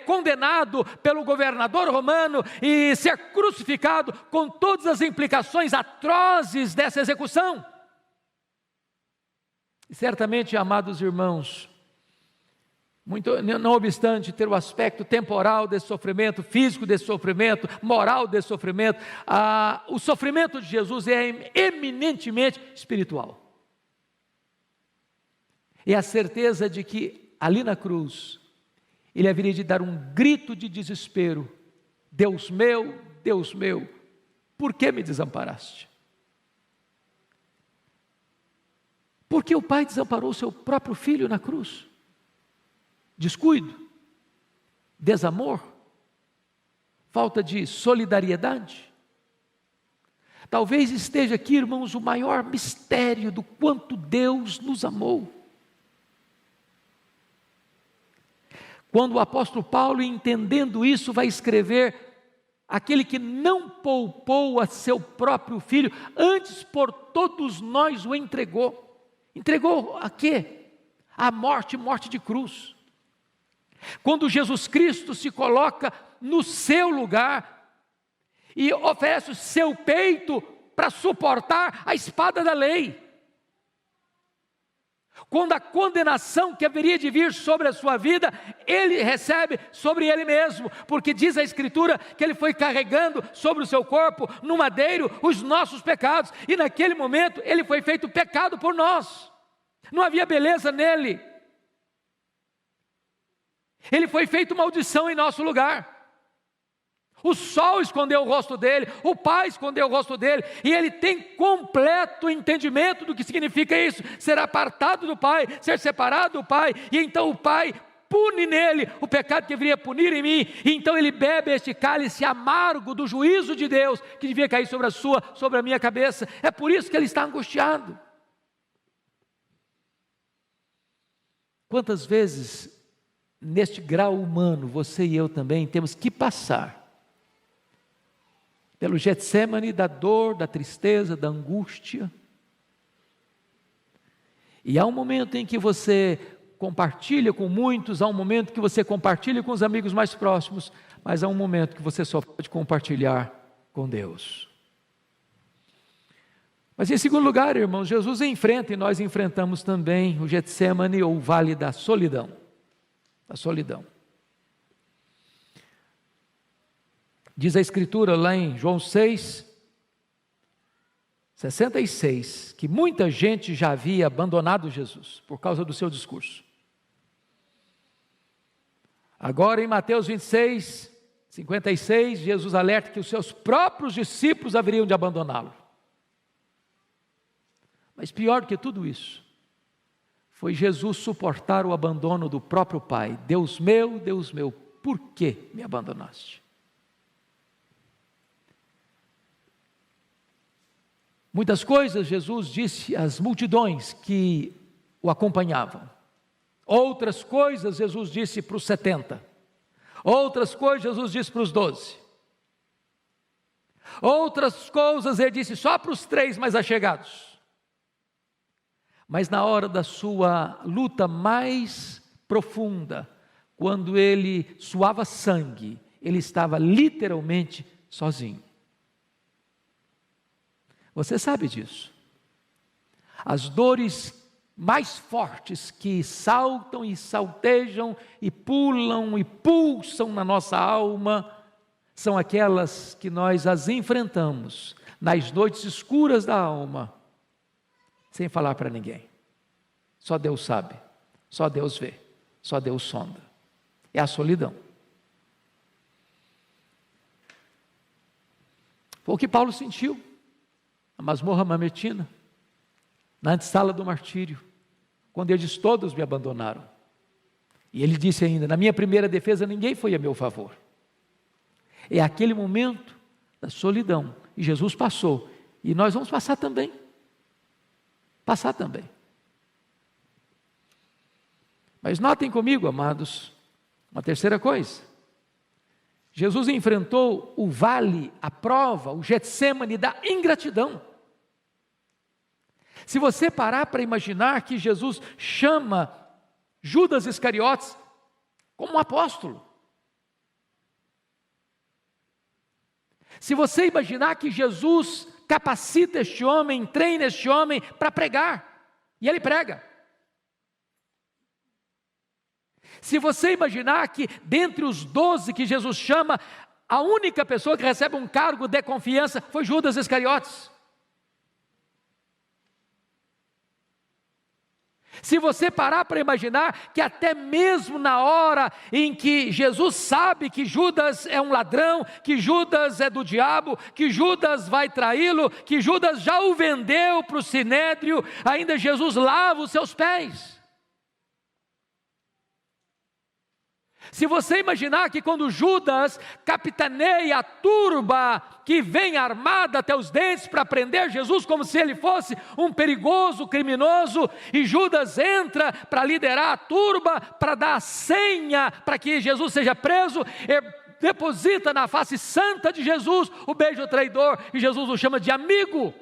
condenado pelo governador romano e ser crucificado, com todas as implicações atrozes dessa execução? E certamente, amados irmãos, não obstante ter o aspecto temporal desse sofrimento, físico desse sofrimento, moral desse sofrimento, o sofrimento de Jesus é eminentemente espiritual. É a certeza de que ali na cruz, ele haveria de dar um grito de desespero: Deus meu, por que me desamparaste? Por que o Pai desamparou o seu próprio Filho na cruz? Descuido? Desamor? falta de solidariedade? Talvez esteja aqui, irmãos, o maior mistério do quanto Deus nos amou. Quando o apóstolo Paulo, entendendo isso, vai escrever: aquele que não poupou a seu próprio filho, antes por todos nós o entregou. Entregou a quê? A morte, morte de cruz. Quando Jesus Cristo se coloca no seu lugar e oferece o seu peito para suportar a espada da lei. Quando a condenação que haveria de vir sobre a sua vida, ele recebe sobre ele mesmo, porque diz a Escritura que ele foi carregando sobre o seu corpo, no madeiro, os nossos pecados, e naquele momento ele foi feito pecado por nós. Não havia beleza nele. Ele foi feito maldição em nosso lugar. O sol escondeu o rosto dele, o pai escondeu o rosto dele, e ele tem completo entendimento do que significa isso: ser apartado do pai, ser separado do pai, e então o pai pune nele o pecado que deveria punir em mim, e então ele bebe este cálice amargo do juízo de Deus, que devia cair sobre a minha cabeça. É por isso que ele está angustiado. Quantas vezes, neste grau humano, você e eu também temos que passar pelo Getsemane da dor, da tristeza, da angústia. E há um momento em que você compartilha com muitos, há um momento que você compartilha com os amigos mais próximos, mas há um momento que você só pode compartilhar com Deus. Mas em segundo lugar, irmãos, Jesus enfrenta, e nós enfrentamos também, o Getsemane, ou o vale da solidão. Da solidão. Diz a Escritura lá em João 6:66, que muita gente já havia abandonado Jesus, por causa do seu discurso. Agora em Mateus 26:56, Jesus alerta que os seus próprios discípulos haveriam de abandoná-lo. Mas pior do que tudo isso, foi Jesus suportar o abandono do próprio Pai. Deus meu, por que me abandonaste? Muitas coisas Jesus disse às multidões que o acompanhavam. Outras coisas Jesus disse para os 70. Outras coisas Jesus disse para os 12. Outras coisas ele disse só para os 3 mais achegados. Mas na hora da sua luta mais profunda, quando ele suava sangue, ele estava literalmente sozinho. Você sabe disso. As dores mais fortes que saltam e saltejam e pulam e pulsam na nossa alma são aquelas que nós as enfrentamos nas noites escuras da alma, sem falar para ninguém. Só Deus sabe, só Deus vê, só Deus sonda. É a solidão. Foi o que Paulo sentiu na masmorra mamertina, na antessala do martírio, quando ele diz: todos me abandonaram. E ele disse ainda: na minha primeira defesa ninguém foi a meu favor. É aquele momento da solidão, e Jesus passou, e nós vamos passar também. Passar também. Mas notem comigo, amados, uma terceira coisa. Jesus enfrentou o vale, a prova, o Getsemane da ingratidão. Se você parar para imaginar que Jesus chama Judas Iscariotes como um apóstolo. Se você imaginar que Jesus capacita este homem, treina este homem para pregar, e ele prega. Se você imaginar que dentre os 12 que Jesus chama, a única pessoa que recebe um cargo de confiança foi Judas Iscariotes. Se você parar para imaginar que até mesmo na hora em que Jesus sabe que Judas é um ladrão, que Judas é do diabo, que Judas vai traí-lo, que Judas já o vendeu para o sinédrio, ainda Jesus lava os seus pés. Se você imaginar que quando Judas capitaneia a turba que vem armada até os dentes para prender Jesus, como se ele fosse um perigoso criminoso, e Judas entra para liderar a turba, para dar a senha para que Jesus seja preso, deposita na face santa de Jesus o beijo traidor, e Jesus o chama de amigo.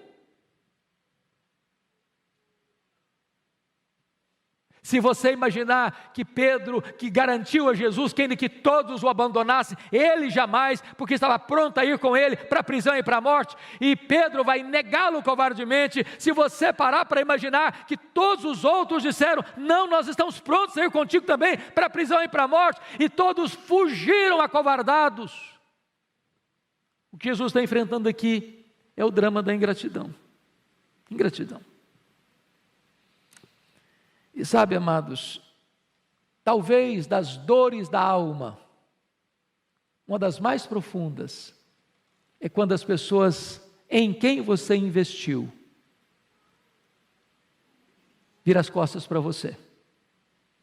Se você imaginar que Pedro, que garantiu a Jesus que todos o abandonassem, ele jamais, porque estava pronto a ir com ele para a prisão e para a morte, e Pedro vai negá-lo covardemente. Se você parar para imaginar que todos os outros disseram, não, nós estamos prontos a ir contigo também para a prisão e para a morte, e todos fugiram acovardados. O que Jesus está enfrentando aqui é o drama da ingratidão. Ingratidão. E sabe, amados, talvez das dores da alma, uma das mais profundas, é quando as pessoas em quem você investiu, viram as costas para você,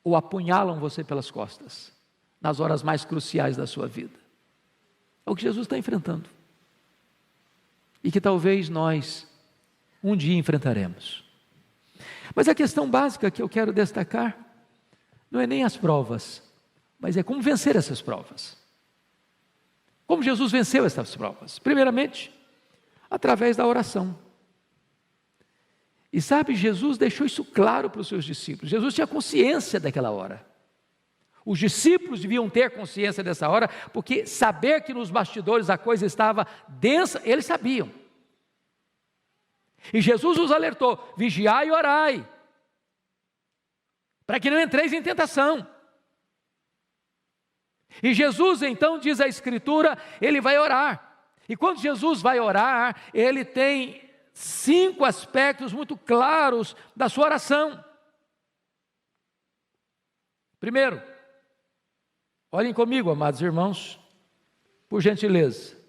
ou apunhalam você pelas costas, nas horas mais cruciais da sua vida. É o que Jesus está enfrentando, e que talvez nós um dia enfrentaremos. Mas a questão básica que eu quero destacar não é nem as provas, mas é como vencer essas provas. Como Jesus venceu essas provas? Primeiramente, através da oração. E sabe, Jesus deixou isso claro para os seus discípulos. Jesus tinha consciência daquela hora. Os discípulos deviam ter consciência dessa hora, porque saber que nos bastidores a coisa estava densa, eles sabiam. E Jesus os alertou, vigiai e orai, para que não entreis em tentação. E Jesus então, diz a Escritura, ele vai orar. E quando Jesus vai orar, ele tem 5 aspectos muito claros da sua oração. Primeiro, olhem comigo, amados irmãos, por gentileza.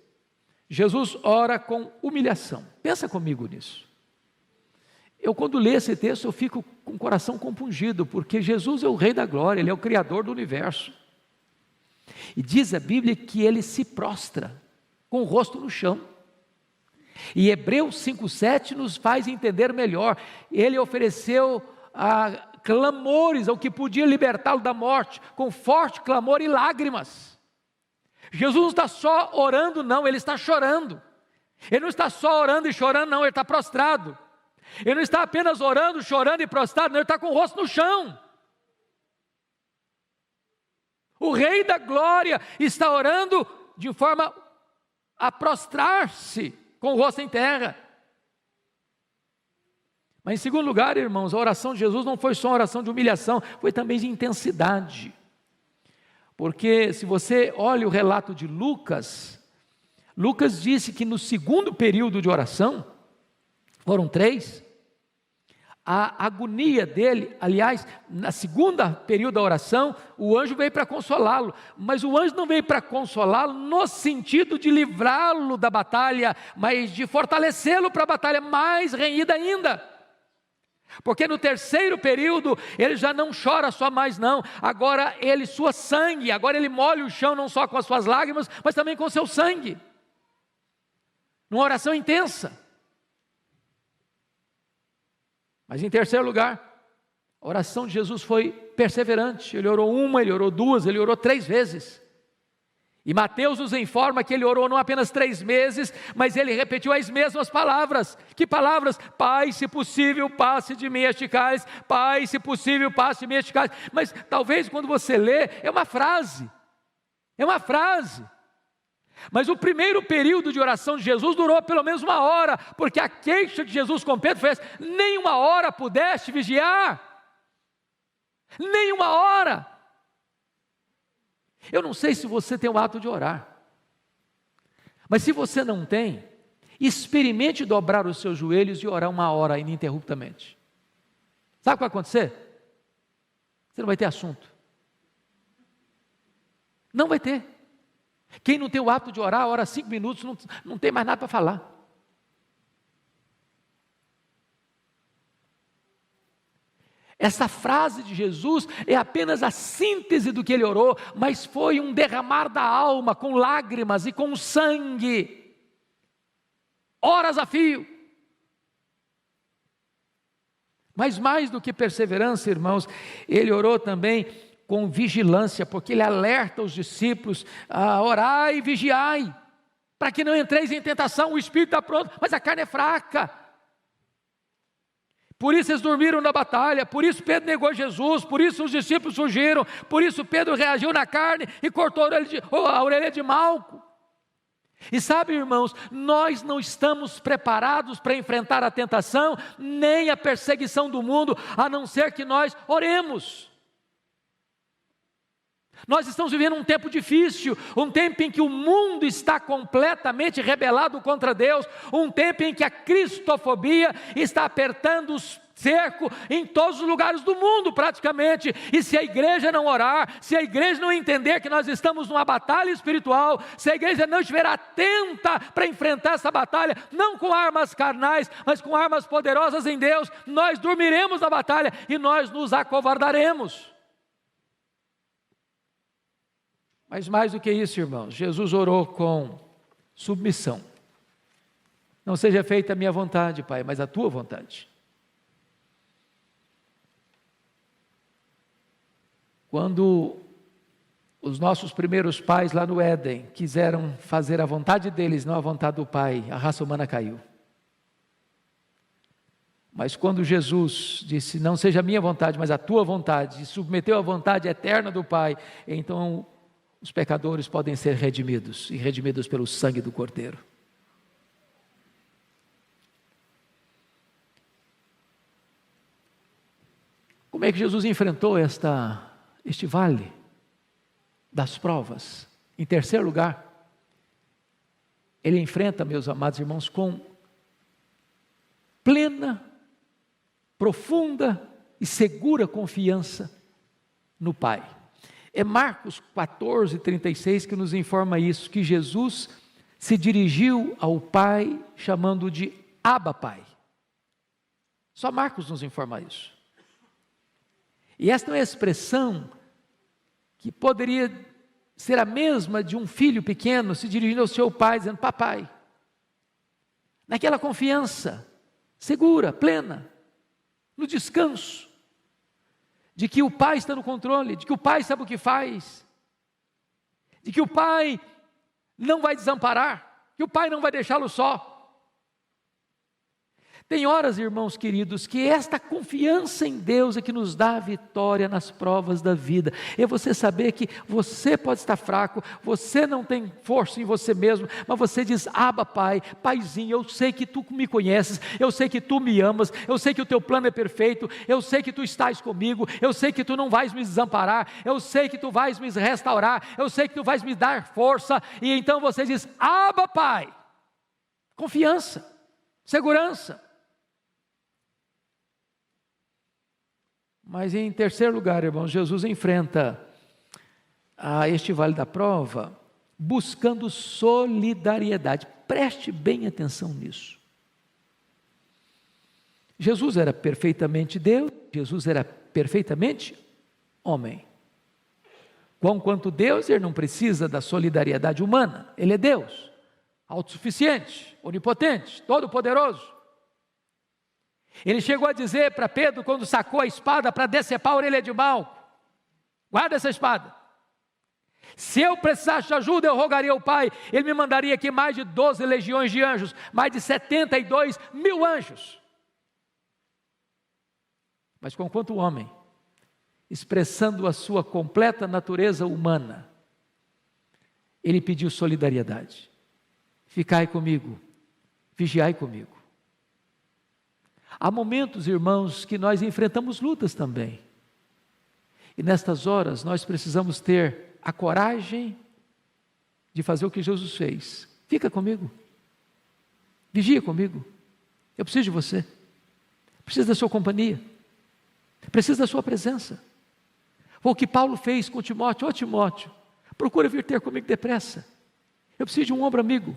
Jesus ora com humilhação. Pensa comigo nisso. Eu, quando leio esse texto, eu fico com o coração compungido, porque Jesus é o Rei da Glória, Ele é o Criador do universo. E diz a Bíblia que Ele se prostra, com o rosto no chão. E Hebreus 5,7 nos faz entender melhor. Ele ofereceu clamores ao que podia libertá-lo da morte, com forte clamor e lágrimas. Jesus não está só orando, não, Ele está chorando. Ele não está só orando e chorando, não, Ele está prostrado. Ele não está apenas orando, chorando e prostrado, não, Ele está com o rosto no chão. O Rei da Glória está orando de forma a prostrar-se com o rosto em terra. Mas em segundo lugar, irmãos, a oração de Jesus não foi só uma oração de humilhação, foi também de intensidade. Porque se você olha o relato de Lucas, Lucas disse que no segundo período de oração, foram 3, a agonia dele, aliás, na segunda período da oração, o anjo veio para consolá-lo, mas o anjo não veio para consolá-lo no sentido de livrá-lo da batalha, mas de fortalecê-lo para a batalha mais renhida ainda. Porque no terceiro período, ele já não chora só mais não, agora ele sua sangue, agora ele molha o chão não só com as suas lágrimas, mas também com o seu sangue, numa oração intensa. Mas em terceiro lugar, a oração de Jesus foi perseverante, ele orou 1, ele orou 2, ele orou 3 vezes. E Mateus nos informa que ele orou não apenas 3 meses, mas ele repetiu as mesmas palavras. Que palavras? Pai, se possível, passe de mim este cálice. Pai, se possível, passe de mim este cálice. Mas talvez quando você lê, é uma frase. É uma frase. Mas o primeiro período de oração de Jesus durou pelo menos 1 hora, porque a queixa de Jesus com Pedro foi essa: nem 1 hora pudeste vigiar. Nem 1 hora. Eu não sei se você tem o hábito de orar, mas se você não tem, experimente dobrar os seus joelhos e orar 1 hora ininterruptamente. Sabe o que vai acontecer? Você não vai ter assunto. Não vai ter. Quem não tem o hábito de orar, ora 5 minutos, não tem mais nada para falar. Essa frase de Jesus é apenas a síntese do que ele orou, mas foi um derramar da alma, com lágrimas e com sangue, horas a fio. Mas mais do que perseverança, irmãos, ele orou também com vigilância, porque ele alerta os discípulos a orai e vigiai, para que não entreis em tentação. O espírito está pronto, mas a carne é fraca. Por isso eles dormiram na batalha, por isso Pedro negou Jesus, por isso os discípulos fugiram, por isso Pedro reagiu na carne e cortou a orelha de Malco. E sabe, irmãos, nós não estamos preparados para enfrentar a tentação, nem a perseguição do mundo, a não ser que nós oremos. Nós estamos vivendo um tempo difícil, um tempo em que o mundo está completamente rebelado contra Deus, um tempo em que a cristofobia está apertando os cerco em todos os lugares do mundo praticamente, e se a igreja não orar, se a igreja não entender que nós estamos numa batalha espiritual, se a igreja não estiver atenta para enfrentar essa batalha, não com armas carnais, mas com armas poderosas em Deus, nós dormiremos na batalha e nós nos acovardaremos. Mas mais do que isso, irmãos, Jesus orou com submissão. Não seja feita a minha vontade, Pai, mas a tua vontade. Quando os nossos primeiros pais lá no Éden quiseram fazer a vontade deles, não a vontade do Pai, a raça humana caiu. Mas quando Jesus disse, não seja a minha vontade, mas a tua vontade, e submeteu a vontade eterna do Pai, então os pecadores podem ser redimidos, e redimidos pelo sangue do Cordeiro. Como é que Jesus enfrentou este vale das provas? Em terceiro lugar, ele enfrenta, meus amados irmãos, com plena, profunda e segura confiança no Pai. É Marcos 14:36 que nos informa isso, que Jesus se dirigiu ao Pai chamando de Abba Pai. Só Marcos nos informa isso. E esta é uma expressão que poderia ser a mesma de um filho pequeno se dirigindo ao seu pai, dizendo papai. Naquela confiança segura, plena, no descanso, de que o Pai está no controle, de que o Pai sabe o que faz, de que o Pai não vai desamparar, que o Pai não vai deixá-lo só. Tem horas, irmãos queridos, que esta confiança em Deus é que nos dá a vitória nas provas da vida. É você saber que você pode estar fraco, você não tem força em você mesmo, mas você diz, Abba Pai, Paizinho, eu sei que Tu me conheces, eu sei que Tu me amas, eu sei que o Teu plano é perfeito, eu sei que Tu estás comigo, eu sei que Tu não vais me desamparar, eu sei que Tu vais me restaurar, eu sei que Tu vais me dar força, e então você diz, Abba Pai, confiança, segurança. Mas em terceiro lugar, irmãos, Jesus enfrenta este vale da prova buscando solidariedade. Preste bem atenção nisso. Jesus era perfeitamente Deus, Jesus era perfeitamente homem. Quanto Deus, ele não precisa da solidariedade humana, ele é Deus, autossuficiente, onipotente, todo-poderoso. Ele chegou a dizer para Pedro, quando sacou a espada para decepar a orelha de Malco, guarda essa espada, se eu precisasse de ajuda eu rogaria ao Pai, Ele me mandaria aqui mais de 12 legiões de anjos, mais de 72 mil anjos. Mas conquanto o homem, expressando a sua completa natureza humana, ele pediu solidariedade, ficai comigo, vigiai comigo. Há momentos, irmãos, que nós enfrentamos lutas também. E nestas horas nós precisamos ter a coragem de fazer o que Jesus fez. Fica comigo. Vigia comigo. Eu preciso de você. Preciso da sua companhia. Preciso da sua presença. Foi o que Paulo fez com Timóteo. Ô Timóteo, procura vir ter comigo depressa. Eu preciso de um ombro amigo.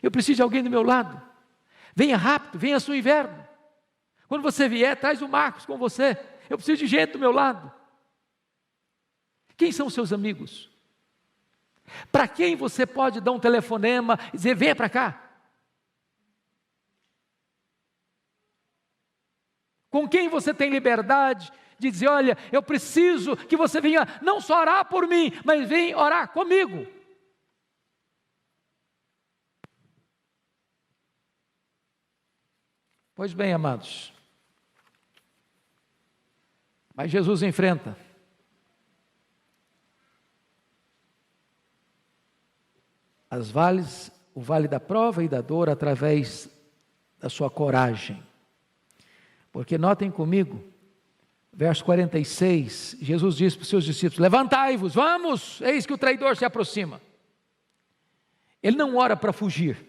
Eu preciso de alguém do meu lado. Venha rápido, venha no inverno. Quando você vier, traz o Marcos com você. Eu preciso de gente do meu lado. Quem são os seus amigos? Para quem você pode dar um telefonema e dizer, venha para cá? Com quem você tem liberdade de dizer, olha, eu preciso que você venha não só orar por mim, mas venha orar comigo. Pois bem, amados, mas Jesus enfrenta o vale da prova e da dor através da sua coragem. Porque notem comigo, verso 46, Jesus disse para os seus discípulos, levantai-vos, vamos, eis que o traidor se aproxima. Ele não ora para fugir,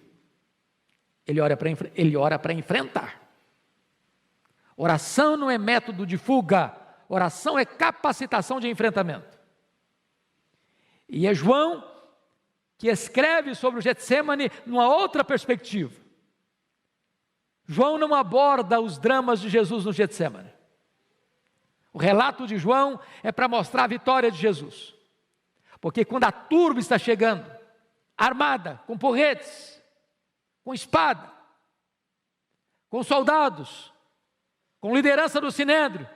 ele ora para enfrentar. Oração não é método de fuga, oração é capacitação de enfrentamento. E é João que escreve sobre o Getsêmani numa outra perspectiva. João não aborda os dramas de Jesus no Getsêmani. O relato de João é para mostrar a vitória de Jesus. Porque quando a turba está chegando, armada, com porretes, com espada, com soldados, com liderança do Sinédrio,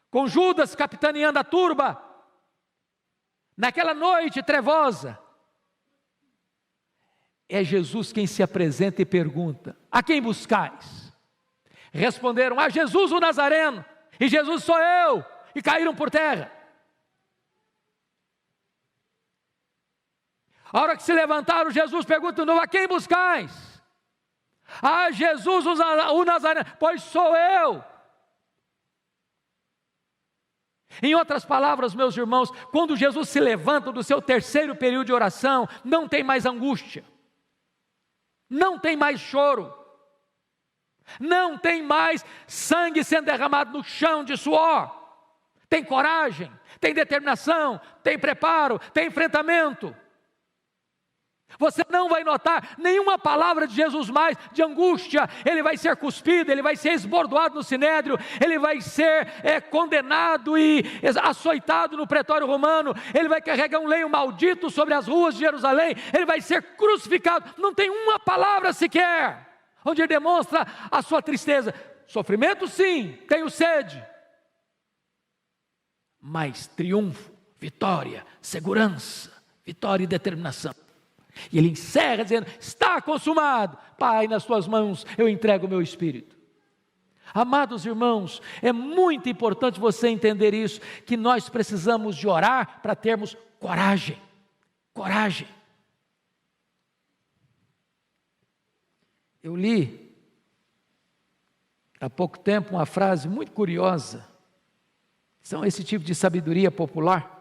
com Judas capitaneando a turba, naquela noite trevosa, é Jesus quem se apresenta e pergunta, a quem buscais? Responderam, a Jesus o Nazareno, e Jesus sou eu, e caíram por terra. A hora que se levantaram, Jesus pergunta de novo, a quem buscais? A Jesus o Nazareno, pois sou eu. Em outras palavras, meus irmãos, quando Jesus se levanta do seu terceiro período de oração, não tem mais angústia, não tem mais choro, não tem mais sangue sendo derramado no chão de suor, tem coragem, tem determinação, tem preparo, tem enfrentamento. Você não vai notar nenhuma palavra de Jesus mais de angústia. Ele vai ser cuspido, ele vai ser esbordoado no sinédrio, ele vai ser condenado e açoitado no pretório romano, ele vai carregar um lenho maldito sobre as ruas de Jerusalém, ele vai ser crucificado. Não tem uma palavra sequer onde ele demonstra a sua tristeza. Sofrimento sim, tenho sede, mas triunfo, vitória, segurança, vitória e determinação. E ele encerra dizendo, está consumado, Pai, nas tuas mãos eu entrego o meu espírito. Amados irmãos, é muito importante você entender isso, que nós precisamos de orar para termos coragem, coragem. Eu li há pouco tempo uma frase muito curiosa, são esse tipo de sabedoria popular,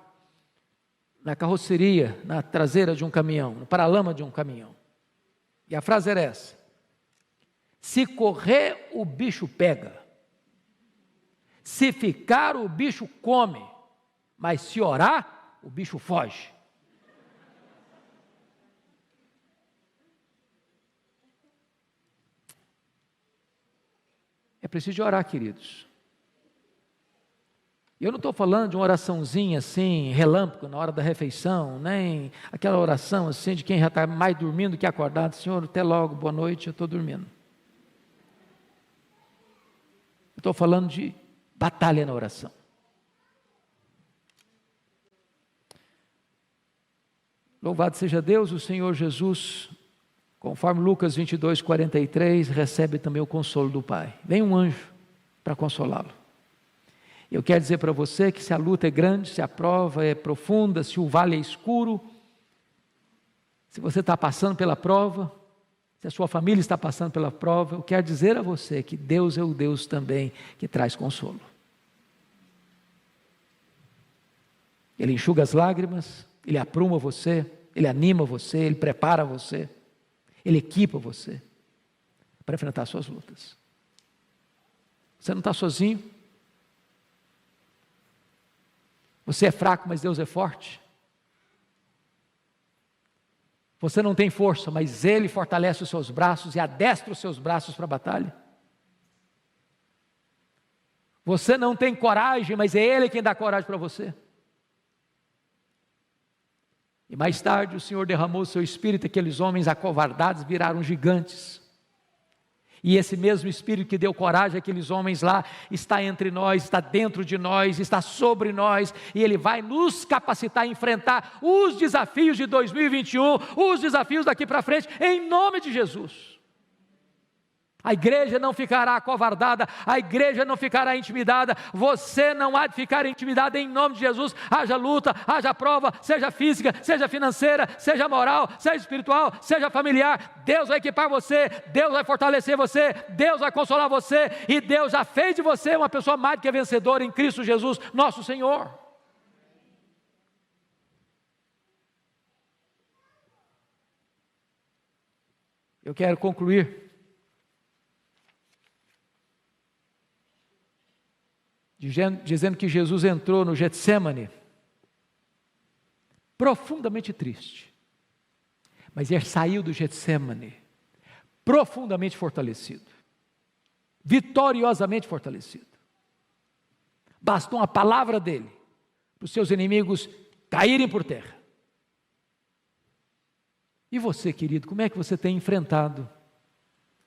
na carroceria, na traseira de um caminhão, no paralama de um caminhão. E a frase era essa: se correr, o bicho pega, se ficar, o bicho come, mas se orar, o bicho foge. É preciso de orar, queridos. Eu não estou falando de uma oraçãozinha assim, relâmpago, na hora da refeição, nem aquela oração assim de quem já está mais dormindo que acordado. Senhor, até logo, boa noite, eu estou dormindo. Eu estou falando de batalha na oração. Louvado seja Deus, o Senhor Jesus, conforme Lucas 22, 43, recebe também o consolo do Pai. Vem um anjo para consolá-lo. Eu quero dizer para você que se a luta é grande, se a prova é profunda, se o vale é escuro, se você está passando pela prova, se a sua família está passando pela prova, eu quero dizer a você que Deus é o Deus também que traz consolo. Ele enxuga as lágrimas, Ele apruma você, Ele anima você, Ele prepara você, Ele equipa você para enfrentar suas lutas. Você não está sozinho. Você é fraco, mas Deus é forte. Você não tem força, mas Ele fortalece os seus braços e adestra os seus braços para a batalha. Você não tem coragem, mas é Ele quem dá coragem para você. E mais tarde o Senhor derramou o seu Espírito, e aqueles homens acovardados viraram gigantes. E esse mesmo Espírito que deu coragem àqueles homens lá, está entre nós, está dentro de nós, está sobre nós, e Ele vai nos capacitar a enfrentar os desafios de 2021, os desafios daqui para frente, em nome de Jesus. A igreja não ficará acovardada, a igreja não ficará intimidada, você não há de ficar intimidado em nome de Jesus. Haja luta, haja prova, seja física, seja financeira, seja moral, seja espiritual, seja familiar, Deus vai equipar você, Deus vai fortalecer você, Deus vai consolar você, e Deus já fez de você uma pessoa mais do que vencedora em Cristo Jesus, nosso Senhor. Eu quero concluir dizendo que Jesus entrou no Getsêmani profundamente triste, mas ele saiu do Getsêmani profundamente fortalecido, vitoriosamente fortalecido. Bastou uma palavra dele para os seus inimigos caírem por terra. E você, querido, como é que você tem enfrentado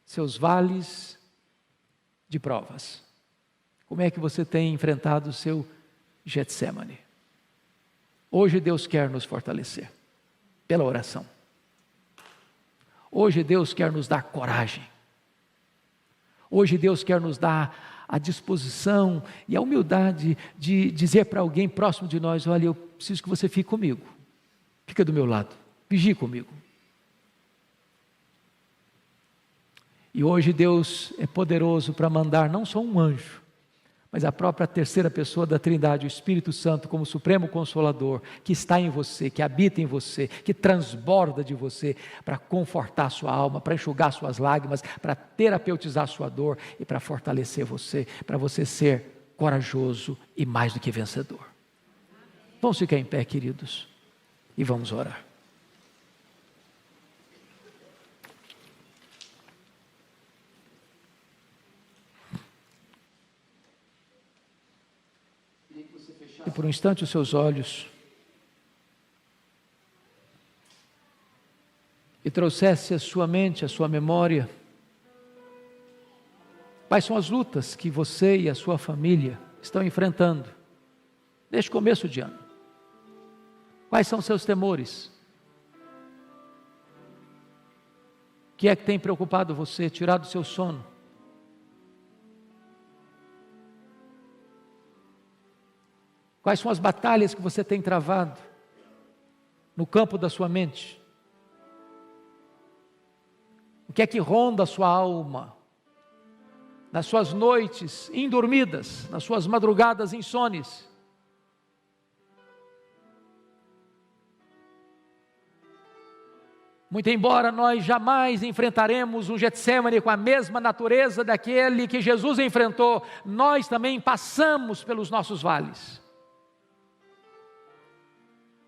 seus vales de provas? Como é que você tem enfrentado o seu Getsêmani? Hoje Deus quer nos fortalecer pela oração. Hoje Deus quer nos dar coragem. Hoje Deus quer nos dar a disposição e a humildade de dizer para alguém próximo de nós: olha, eu preciso que você fique comigo. Fica do meu lado, vigie comigo. E hoje Deus é poderoso para mandar não só um anjo, mas a própria terceira pessoa da Trindade, o Espírito Santo, como Supremo Consolador, que está em você, que habita em você, que transborda de você, para confortar a sua alma, para enxugar suas lágrimas, para terapeutizar a sua dor e para fortalecer você, para você ser corajoso e mais do que vencedor. Vamos ficar em pé, queridos, e vamos orar. E por um instante os seus olhos e trouxesse à sua mente, à sua memória, quais são as lutas que você e a sua família estão enfrentando desde o começo de ano. Quais são os seus temores? O que é que tem preocupado você, tirado o seu sono? Quais são as batalhas que você tem travado no campo da sua mente? O que é que ronda a sua alma? Nas suas noites indormidas, nas suas madrugadas insones? Muito embora nós jamais enfrentaremos um Getsêmani com a mesma natureza daquele que Jesus enfrentou, nós também passamos pelos nossos vales.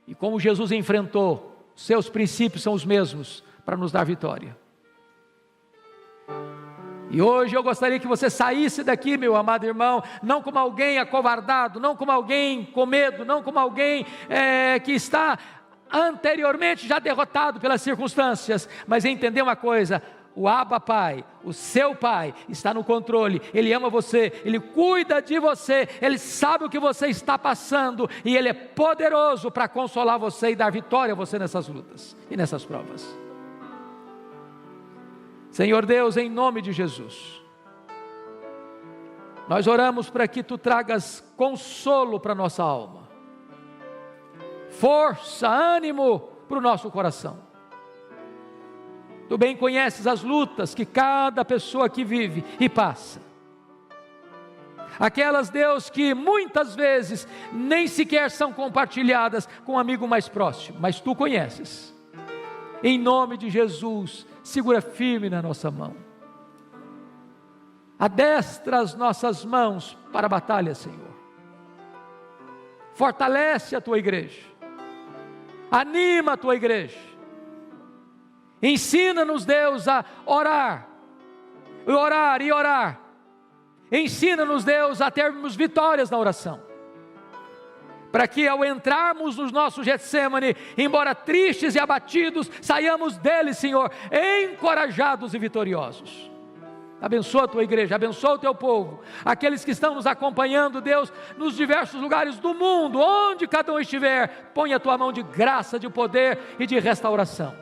E como Jesus enfrentou, seus princípios são os mesmos para nos dar vitória. E hoje eu gostaria que você saísse daqui, meu amado irmão, não como alguém acovardado, não como alguém com medo, não como alguém que está anteriormente já derrotado pelas circunstâncias, mas entender uma coisa: o Abba Pai, o seu Pai, está no controle, Ele ama você, Ele cuida de você, Ele sabe o que você está passando, e Ele é poderoso para consolar você e dar vitória a você nessas lutas e nessas provas. Senhor Deus, em nome de Jesus, nós oramos para que Tu tragas consolo para a nossa alma, força, ânimo para o nosso coração. Tu bem conheces as lutas que cada pessoa aqui vive e passa. Aquelas, Deus, que muitas vezes nem sequer são compartilhadas com um amigo mais próximo, mas Tu conheces. Em nome de Jesus, segura firme na nossa mão. Adestra as nossas mãos para a batalha, Senhor. Fortalece a Tua igreja. Anima a Tua igreja. Ensina-nos, Deus, a orar, e orar, Ensina-nos, Deus, a termos vitórias na oração, para que ao entrarmos no nosso Getsêmani, embora tristes e abatidos, saiamos dele, Senhor, encorajados e vitoriosos. Abençoa a tua igreja, abençoa o teu povo, aqueles que estão nos acompanhando, Deus, nos diversos lugares do mundo, onde cada um estiver, põe a tua mão de graça, de poder e de restauração.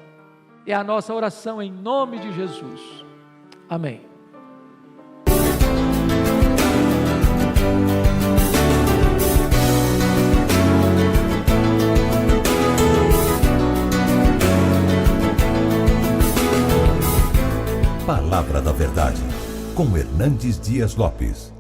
É a nossa oração em nome de Jesus. Amém. Palavra da Verdade, com Hernandes Dias Lopes.